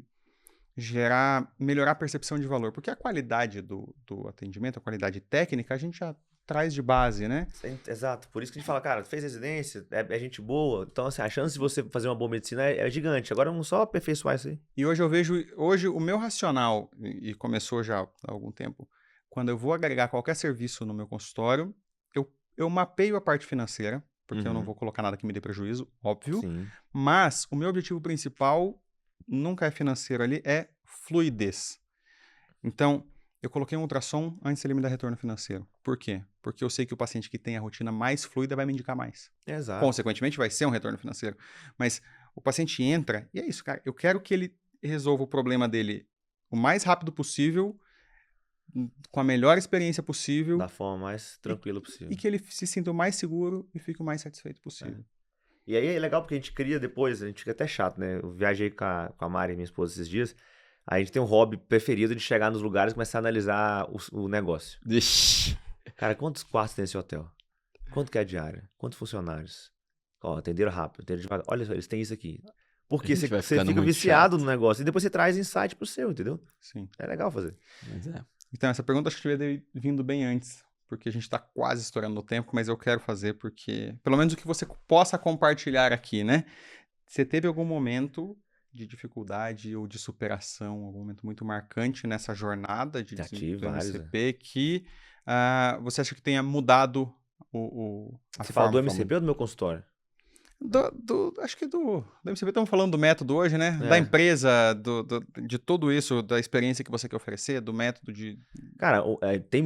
melhorar a percepção de valor. Porque a qualidade do atendimento, a qualidade técnica, a gente já traz de base, né? Exato. Por isso que a gente fala, cara, fez residência, é gente boa. Então, assim, a chance de você fazer uma boa medicina é gigante. Agora vamos só aperfeiçoar isso aí. E hoje eu vejo, hoje o meu racional, e começou já há algum tempo, quando eu vou agregar qualquer serviço no meu consultório, eu mapeio a parte financeira, porque eu não vou colocar nada que me dê prejuízo, óbvio, Sim. mas o meu objetivo principal nunca é financeiro ali, é fluidez. Então, eu coloquei um ultrassom antes de ele me dar retorno financeiro. Por quê? Porque eu sei que o paciente que tem a rotina mais fluida vai me indicar mais. Exato. Consequentemente, vai ser um retorno financeiro. Mas o paciente entra, e é isso, cara. Eu quero que ele resolva o problema dele o mais rápido possível, com a melhor experiência possível. Da forma mais tranquila possível. E que ele se sinta o mais seguro e fique o mais satisfeito possível. E aí é legal porque a gente cria depois, a gente fica até chato, né? Eu viajei com a Mari, minha esposa, esses dias. Aí a gente tem um hobby preferido de chegar nos lugares e começar a analisar o negócio. Ixi. Cara, quantos quartos tem esse hotel? Quanto que é a diária? Quantos funcionários? Ó, atenderam rápido, atenderam devagar. Olha só, eles têm isso aqui. Porque A gente você vai ficando fica muito viciado chato. no negócio. E depois você traz insight pro seu, entendeu? Sim. É legal fazer. Mas é. Então, essa pergunta acho que devia ter vindo bem antes, porque a gente está quase estourando no tempo, mas eu quero fazer porque, pelo menos o que você possa compartilhar aqui, né? Você teve algum momento de dificuldade ou de superação, algum momento muito marcante nessa jornada de Já do tive vários, MCP que você acha que tenha mudado a Você fala do forma MCP ou do meu consultório? acho que do MCP, estamos falando do método hoje, né? É. Da empresa, de tudo isso, da experiência que você quer oferecer, do método de... Cara, tem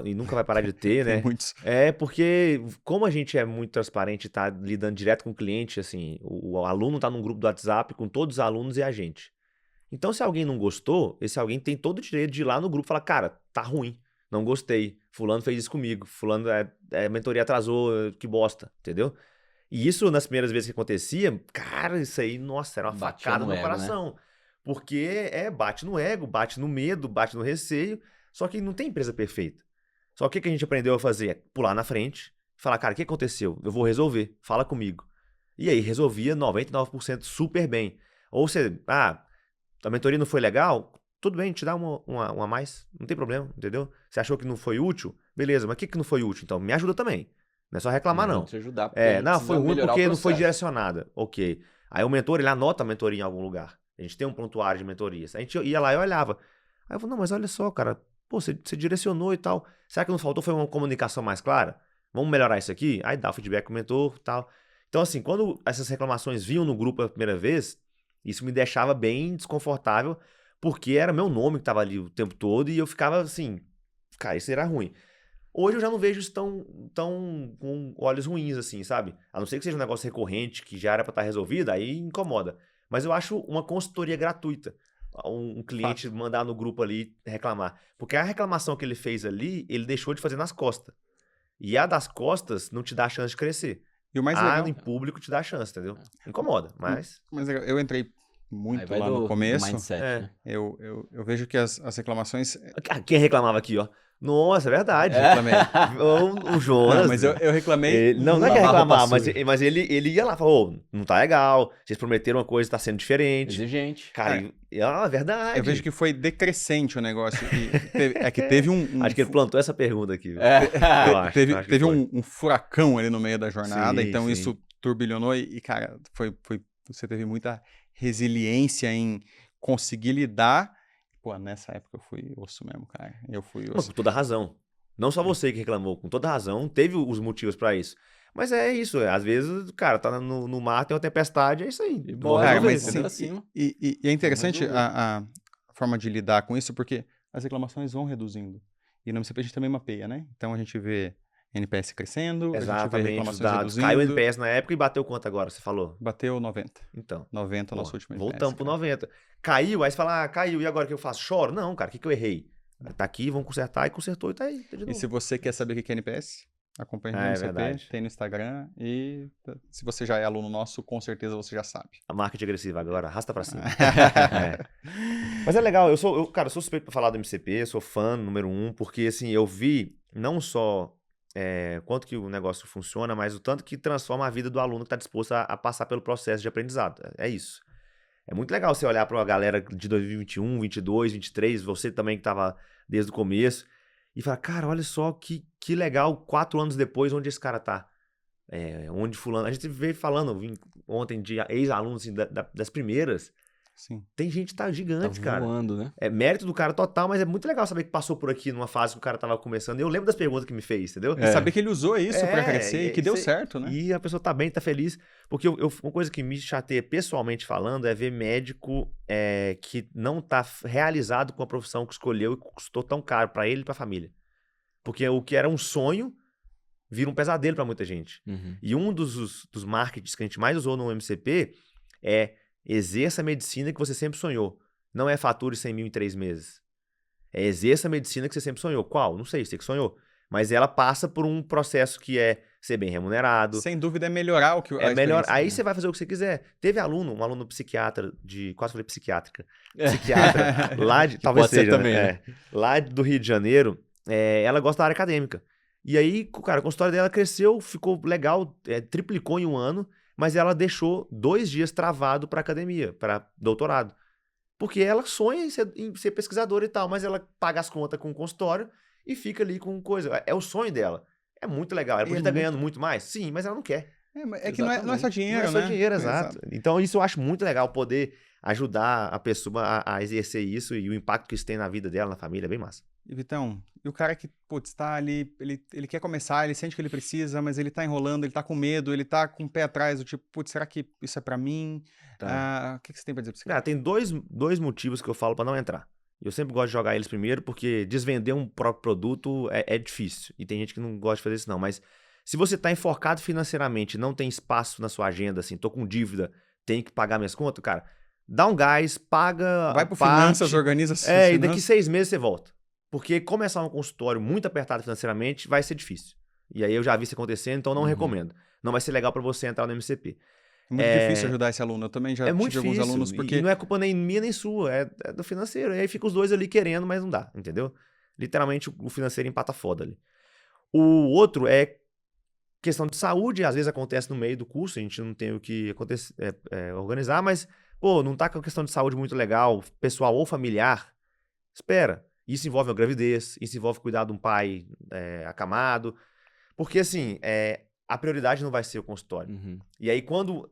e nunca vai parar de ter, Tem né? muitos. É porque, como a gente é muito transparente e tá lidando direto com o cliente, assim, o aluno tá num grupo do WhatsApp com todos os alunos e a gente. Então, se alguém não gostou, esse alguém tem todo o direito de ir lá no grupo e falar, cara, tá ruim, não gostei, fulano fez isso comigo, fulano, a mentoria atrasou, que bosta, entendeu? E isso, nas primeiras vezes que acontecia, cara, isso aí, nossa, era uma Batia facada no no ego, né? coração. Porque bate no ego, bate no medo, bate no receio, só que não tem empresa perfeita. Só que o que a gente aprendeu a fazer é pular na frente, falar, cara, o que aconteceu? Eu vou resolver, fala comigo. E aí resolvia 99% super bem. Ou você, a mentoria não foi legal? Tudo bem, te dá uma a mais, não tem problema, entendeu? Você achou que não foi útil? Beleza, mas o que não foi útil? Então me ajuda também. Não é só reclamar, não. Te ajudar, porque a gente Não, precisa foi ruim melhorar o porque não foi processo. direcionada. Ok. Aí o mentor, ele anota a mentoria em algum lugar. A gente tem um prontuário de mentorias. A gente ia lá e olhava. Aí eu falei, não, mas olha só, cara, pô, você direcionou e tal. Será que não faltou foi uma comunicação mais clara? Vamos melhorar isso aqui? Aí dá o feedback com o mentor e tal. Então, assim, quando essas reclamações vinham no grupo a primeira vez, isso me deixava bem desconfortável, porque era meu nome que tava ali o tempo todo e eu ficava assim, cara, isso era ruim. Hoje eu já não vejo isso tão com olhos ruins, assim, sabe? A não ser que seja um negócio recorrente, que já era pra estar resolvido, aí incomoda. Mas eu acho uma consultoria gratuita. Um cliente mandar no grupo ali reclamar. Porque a reclamação que ele fez ali, ele deixou de fazer nas costas. E a das costas não te dá a chance de crescer. E o mais legal... em público te dá a chance, entendeu? Incomoda, mas... Mas eu entrei muito vai lá do no começo, mindset, É. né? eu vejo que as reclamações... Quem reclamava aqui, ó? Nossa, é verdade. Reclamei. O Jonas. Mas eu reclamei Não é que muito. lavar roupa reclamar, suja. mas ele ia lá e falou, não tá legal, vocês prometeram uma coisa, tá sendo diferente. Exigente. Cara, é verdade. Eu vejo que foi decrescente o negócio. É que teve Acho que ele plantou essa pergunta aqui. É. Eu acho que teve foi. um furacão ali no meio da jornada, Sim, então sim. isso turbilhonou e cara, você teve muita resiliência em conseguir lidar. Pô, nessa época eu fui osso mesmo, cara. Eu fui Não, osso. com toda razão. Não só você que reclamou, com toda razão, teve os motivos pra isso. Mas é isso, às vezes, cara, tá no mar, tem uma tempestade, é isso aí. E Vamos bora, Cara, resolver, mas vamos sim, pra cima. e é interessante resolver. a forma de lidar com isso, porque as reclamações vão reduzindo. E no MCP a gente também mapeia, né? Então a gente vê NPS crescendo, a gente vê Exatamente, os reclamações dados. reduzindo. Caiu o NPS na época e bateu quanto agora, você falou? Bateu 90. Então, 90 o nosso pô, último NPS. voltamos pro cara. 90. Caiu, aí você fala, caiu, e agora o que eu faço? Choro? Não, cara, o que eu errei? Tá aqui, vamos consertar, e consertou e tá aí, tá de E novo. se você quer saber o que é NPS, acompanhe no É MCP, verdade. tem no Instagram e se você já é aluno nosso, com certeza você já sabe. A marketing agressiva agora, arrasta pra cima. É. Mas é legal, cara, eu sou suspeito pra falar do MCP, sou fã número 1, porque assim, eu vi não só quanto que o negócio funciona, mas o tanto que transforma a vida do aluno que tá disposto a passar pelo processo de aprendizado. É isso. É muito legal você olhar pra uma galera de 2021, 22, 23, você também que tava desde o começo, e falar, cara, olha só que legal, 4 anos depois, onde esse cara tá. Onde fulano... A gente veio falando ontem de ex-alunos assim, das primeiras. Sim. Tem gente que tá gigante, Tá cara. voando, né? É mérito do cara total, mas é muito legal saber que passou por aqui numa fase que o cara tava começando. Eu lembro das perguntas que me fez, entendeu? E saber que ele usou isso pra crescer e que deu isso aí. certo, né? E a pessoa tá bem, tá feliz. Porque uma coisa que me chateia pessoalmente falando é ver médico que não tá realizado com a profissão que escolheu e custou tão caro pra ele e pra família. Porque o que era um sonho vira um pesadelo pra muita gente. Uhum. E um dos marketings que a gente mais usou no MCP é exerça a medicina que você sempre sonhou. Não é fature 100 mil em 3 meses. É exerça a medicina que você sempre sonhou. Qual? Não sei, você que sonhou. Mas ela passa por um processo que é ser bem remunerado. Sem dúvida é melhorar o que É melhor. experiência, Aí né? você vai fazer o que você quiser. Teve um aluno psiquiatra quase falei psiquiátrica. Psiquiatra, lá de. Talvez pode ser seja, também, né? Lá do Rio de Janeiro. Ela gosta da área acadêmica. E aí, cara, a consultório dela cresceu, ficou legal, triplicou em um ano, mas ela deixou 2 dias travado para academia, para doutorado. Porque ela sonha em ser pesquisadora e tal, mas ela paga as contas com o consultório e fica ali com coisa. É o sonho dela. É muito legal. Ela podia estar ganhando muito mais? Sim, mas ela não quer. É que não é só dinheiro, Não é né? só dinheiro, exato. Então isso eu acho muito legal, poder ajudar a pessoa a exercer isso e o impacto que isso tem na vida dela, na família, é bem massa. E Vitão, e o cara que, putz, tá ali, ele quer começar, ele sente que ele precisa, mas ele tá enrolando, ele tá com medo, ele tá com o pé atrás, do tipo, putz, será que isso é pra mim? Tá. O que você tem pra dizer pra você? Cara, tem dois motivos que eu falo pra não entrar. Eu sempre gosto de jogar eles primeiro, porque desvender um próprio produto é difícil. E tem gente que não gosta de fazer isso, não. Mas se você tá enforcado financeiramente, não tem espaço na sua agenda, assim, tô com dívida, tenho que pagar minhas contas, cara, dá um gás, paga. Vai pro parte, finanças, organiza suas e finanças. daqui 6 meses você volta. Porque começar um consultório muito apertado financeiramente vai ser difícil. E aí eu já vi isso acontecendo, então não recomendo. Não vai ser legal pra você entrar no MCP. É muito difícil ajudar esse aluno. Eu também já muito tive alguns difícil, alunos porque... E não é culpa nem minha nem sua, é do financeiro. E aí fica os dois ali querendo, mas não dá, entendeu? Literalmente o financeiro empata foda ali. O outro é questão de saúde, às vezes acontece no meio do curso, a gente não tem o que organizar, mas, pô, não tá com a questão de saúde muito legal, pessoal ou familiar, espera. Isso envolve a gravidez, isso envolve cuidar de um pai acamado, porque assim, a prioridade não vai ser o consultório. Uhum. E aí quando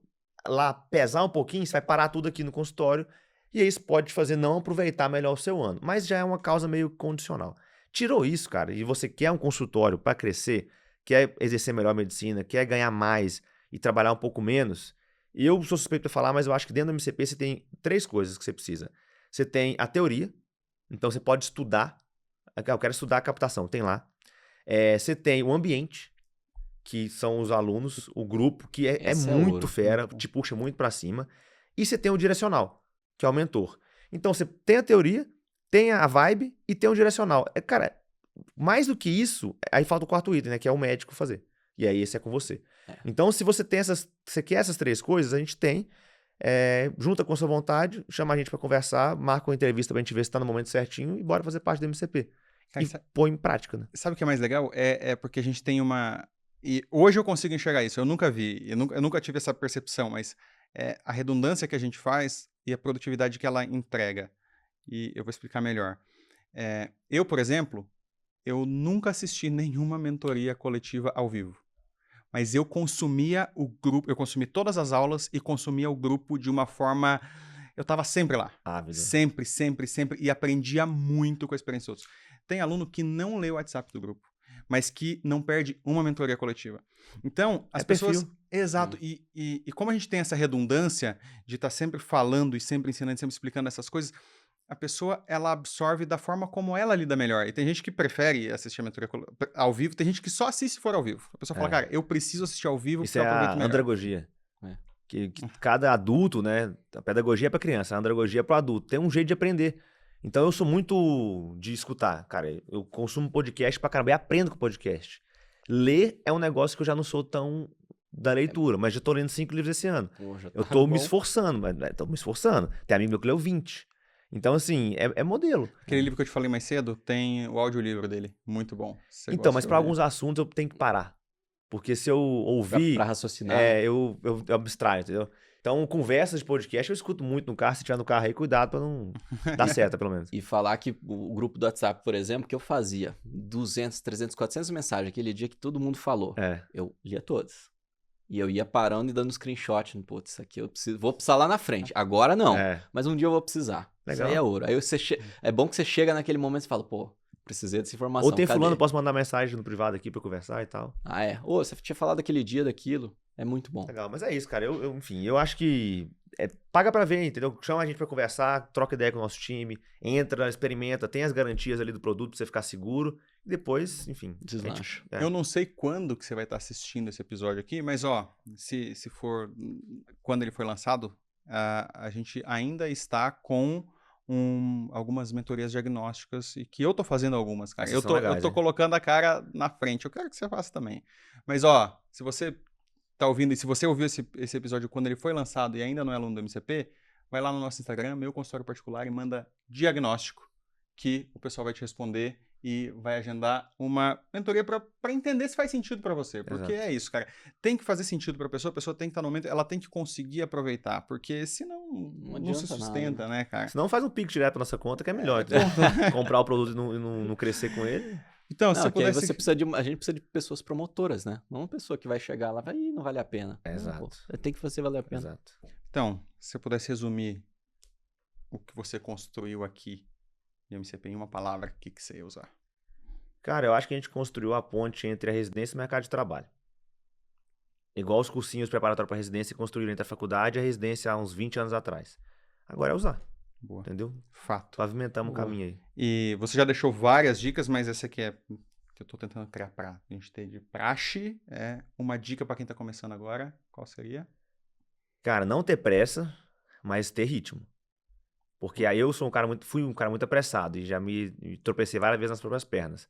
lá pesar um pouquinho, você vai parar tudo aqui no consultório, e aí isso pode te fazer não aproveitar melhor o seu ano, mas já é uma causa meio condicional. Tirou isso, cara, e você quer um consultório para crescer, quer exercer melhor a medicina, quer ganhar mais e trabalhar um pouco menos, eu sou suspeito para falar, mas eu acho que dentro do MCP você tem 3 coisas que você precisa. Você tem a teoria, então você pode estudar, eu quero estudar a captação, tem lá. Você tem o ambiente, que são os alunos, o grupo, que é muito ouro. fera, te puxa muito para cima. E você tem o direcional, que é o mentor. Então você tem a teoria, tem a vibe e tem o direcional. Cara, mais do que isso, aí falta o 4º item, né? Que é o médico fazer. E aí esse é com você. Então, se você tem você quer essas 3 coisas, a gente tem. junta com sua vontade, chama a gente pra conversar, marca uma entrevista pra gente ver se tá no momento certinho e bora fazer parte do MCP. Cara, E põe em prática, né? sabe o que é mais legal? É porque a gente tem uma... E hoje eu consigo enxergar isso, eu nunca vi, eu nunca tive essa percepção, mas a redundância que a gente faz e a produtividade que ela entrega. E eu vou explicar melhor. Eu, por exemplo, eu nunca assisti nenhuma mentoria coletiva ao vivo. Mas eu consumia o grupo, eu consumi todas as aulas e consumia o grupo de uma forma... Eu estava sempre lá. Ávido. Sempre, sempre, sempre. E aprendia muito com a experiência dos outros. Tem aluno que não lê o WhatsApp do grupo, mas que não perde uma mentoria coletiva. Então, as pessoas... perfil. Exato. E como a gente tem essa redundância de estar sempre falando e sempre ensinando, sempre explicando essas coisas, a pessoa, ela absorve da forma como ela lida melhor. E tem gente que prefere assistir a mentoria ao vivo, tem gente que só assiste se for ao vivo. A pessoa fala, cara, eu preciso assistir ao vivo Isso porque eu é aproveito a melhor. andragogia. Que cada adulto, né? A pedagogia é pra criança, a andragogia é pro adulto. Tem um jeito de aprender. Então eu sou muito de escutar. Cara, eu consumo podcast pra caramba e aprendo com podcast. Ler é um negócio que eu já não sou tão da leitura, mas já tô lendo 5 livros esse ano. Pô, já Eu tá tô bom. me esforçando, mas tô me esforçando. Tem amigo meu que leu 20. Então, assim, é modelo. Aquele livro que eu te falei mais cedo, tem o audiolivro dele. Muito bom. Se você Então, gosta, mas eu para vou ler. alguns assuntos eu tenho que parar. Porque se eu ouvir, Pra raciocinar. eu abstraio, entendeu? Então, conversas de podcast eu escuto muito no carro. Se tiver no carro aí, cuidado pra não dar certo, pelo menos. E falar que o grupo do WhatsApp, por exemplo, que eu fazia 200, 300, 400 mensagens aquele dia que todo mundo falou. Eu lia todas. E eu ia parando e dando screenshot. Putz, isso aqui eu preciso. Vou precisar lá na frente. Agora não. Mas um dia eu vou precisar. Legal. Isso aí é ouro. Aí é bom que você chega naquele momento e fala, pô, precisei dessa informação. Ou tem cadê? fulano, posso mandar mensagem no privado aqui pra conversar e tal. Ah, é. Ô, você tinha falado aquele dia daquilo. É muito bom. Legal, mas é isso, cara. Enfim, eu acho que paga pra ver, entendeu? Chama a gente pra conversar, troca ideia com o nosso time, entra, experimenta, tem as garantias ali do produto pra você ficar seguro. E depois, enfim. Deslancha. Eu não sei quando que você vai estar assistindo esse episódio aqui, mas ó, se for quando ele foi lançado, a gente ainda está com algumas mentorias diagnósticas e que eu tô fazendo algumas, cara. Essas são legais, eu tô hein? colocando a cara na frente. Eu quero que você faça também. Mas ó, se você tá ouvindo e se você ouviu esse episódio quando ele foi lançado e ainda não é aluno do MCP, vai lá no nosso Instagram, meu consultório particular, e manda diagnóstico, que o pessoal vai te responder e vai agendar uma mentoria para entender se faz sentido para você. Porque Exato. é isso, cara. Tem que fazer sentido para a pessoa tem que estar no momento, ela tem que conseguir aproveitar, porque senão não se adianta sustenta, nada. né, cara? Senão faz um pique direto pra nossa conta, que é melhor. entendeu? Comprar o produto e não crescer com ele. Então, se Não, você que aí pudesse... você precisa a gente precisa de pessoas promotoras, né? Não uma pessoa que vai chegar lá e vai, "Ih, não vale a pena. Exato. Não, pô, tem que fazer valer a pena. Exato. Então, se você pudesse resumir o que você construiu aqui em MCP em uma palavra, o que você ia usar? Cara, eu acho que a gente construiu a ponte entre a residência e o mercado de trabalho. Igual os cursinhos preparatórios para residência construíram entre a faculdade e a residência há uns 20 anos atrás. Agora é usar, Boa. entendeu? Fato. Pavimentamos o Boa. caminho aí. E você já deixou várias dicas, mas essa aqui é que eu tô tentando criar pra gente ter de praxe. É uma dica para quem tá começando agora. Qual seria? Cara, não ter pressa, mas ter ritmo. Porque aí eu fui um cara muito apressado e já me tropecei várias vezes nas próprias pernas.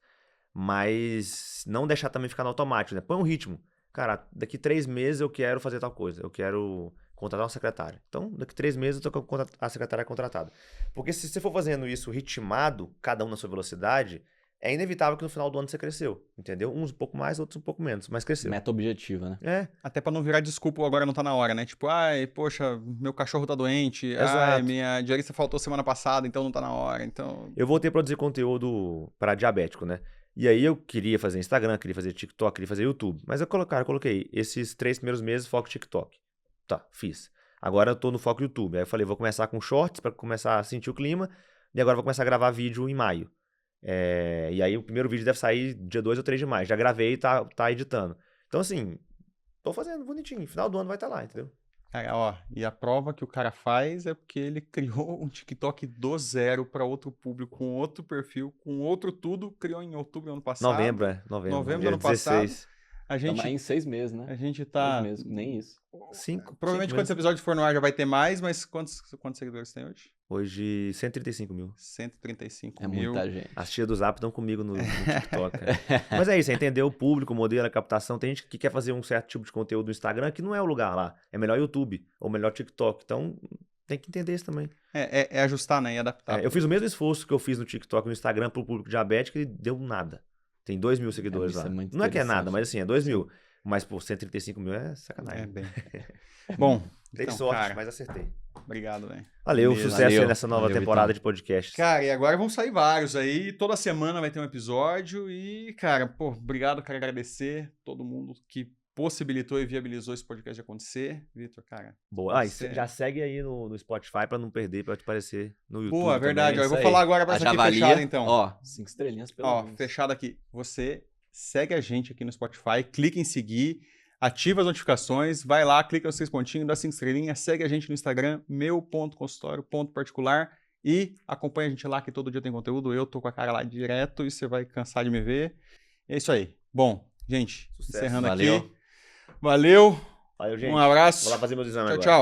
Mas não deixar também ficar no automático, né? Põe um ritmo. Cara, daqui 3 meses eu quero fazer tal coisa. Eu quero contratar uma secretária. Então, daqui 3 meses eu tô com a secretária contratada. Porque se você for fazendo isso ritmado, cada um na sua velocidade, é inevitável que no final do ano você cresceu. Entendeu? Uns um pouco mais, outros um pouco menos, mas cresceu. Meta objetiva, né? É, Até para não virar desculpa, agora não tá na hora, né? Tipo, ai, poxa, meu cachorro tá doente. Exato. Ai, minha diarista faltou semana passada, então não tá na hora. Então, eu voltei a produzir conteúdo para diabético, né? E aí eu queria fazer Instagram, queria fazer TikTok, queria fazer YouTube. Mas eu coloquei esses 3 primeiros meses foco TikTok. Tá, fiz. Agora eu tô no foco YouTube. Aí eu falei, vou começar com shorts para começar a sentir o clima. E agora eu vou começar a gravar vídeo em maio. E aí o primeiro vídeo deve sair dia 2 ou 3 de maio. Já gravei e tá editando. Então assim, tô fazendo bonitinho. Final do ano vai estar lá, entendeu? cara, ó, e a prova que o cara faz é porque ele criou um TikTok do zero para outro público, com outro perfil, com outro tudo, criou em outubro do ano passado. Novembro do Novembro do dia ano 16. A gente, Estamos aí em 6 meses, né? a gente 6 tá... meses, nem isso. 5. Provavelmente quando esse episódio for no ar já vai ter mais, mas quantos seguidores tem hoje? Hoje, 135 mil. 135 É mil. muita gente. As tias do Zap estão comigo no TikTok. Cara. Mas é isso, é entender o público, o modelo, a captação. Tem gente que quer fazer um certo tipo de conteúdo no Instagram que não é o lugar lá. É melhor YouTube ou melhor TikTok. Então, tem que entender isso também. É ajustar, né? E adaptar. Eu fiz o mesmo esforço que eu fiz no TikTok e no Instagram pro público diabético e deu nada. Tem 2 mil seguidores isso lá. é muito Não é que é nada, interessante. mas assim, é 2 mil. Mas por 135 mil é sacanagem. É bem. Bom, Dei então, sorte, cara, mas acertei. obrigado, velho. Valeu, Beleza, sucesso aí valeu. nessa nova Valeu, temporada Vitão. de podcasts. Cara, e agora vão sair vários aí. Toda semana vai ter um episódio. E, cara, pô, obrigado, quero agradecer todo mundo que possibilitou e viabilizou esse podcast de acontecer. Vitor, cara. Boa. você- Já segue aí no Spotify pra não perder, pra te aparecer no YouTube. Boa, verdade. também. Ó, eu vou Isso aí. falar agora pra essa aqui Avalia, fechada, então. Ó, 5 estrelinhas pelo Ó, menos. fechado aqui. Você segue a gente aqui no Spotify, clica em seguir, ativa as notificações, vai lá, clica nos 6 pontinhos, dá 5 estrelinhas, segue a gente no Instagram, meu.consultório.particular e acompanha a gente lá que todo dia tem conteúdo. Eu tô com a cara lá direto e você vai cansar de me ver. É isso aí. Bom, gente, Sucesso. encerrando Valeu. aqui. Valeu, Valeu, gente. um abraço. Vou lá fazer meus exames Tchau, agora. tchau.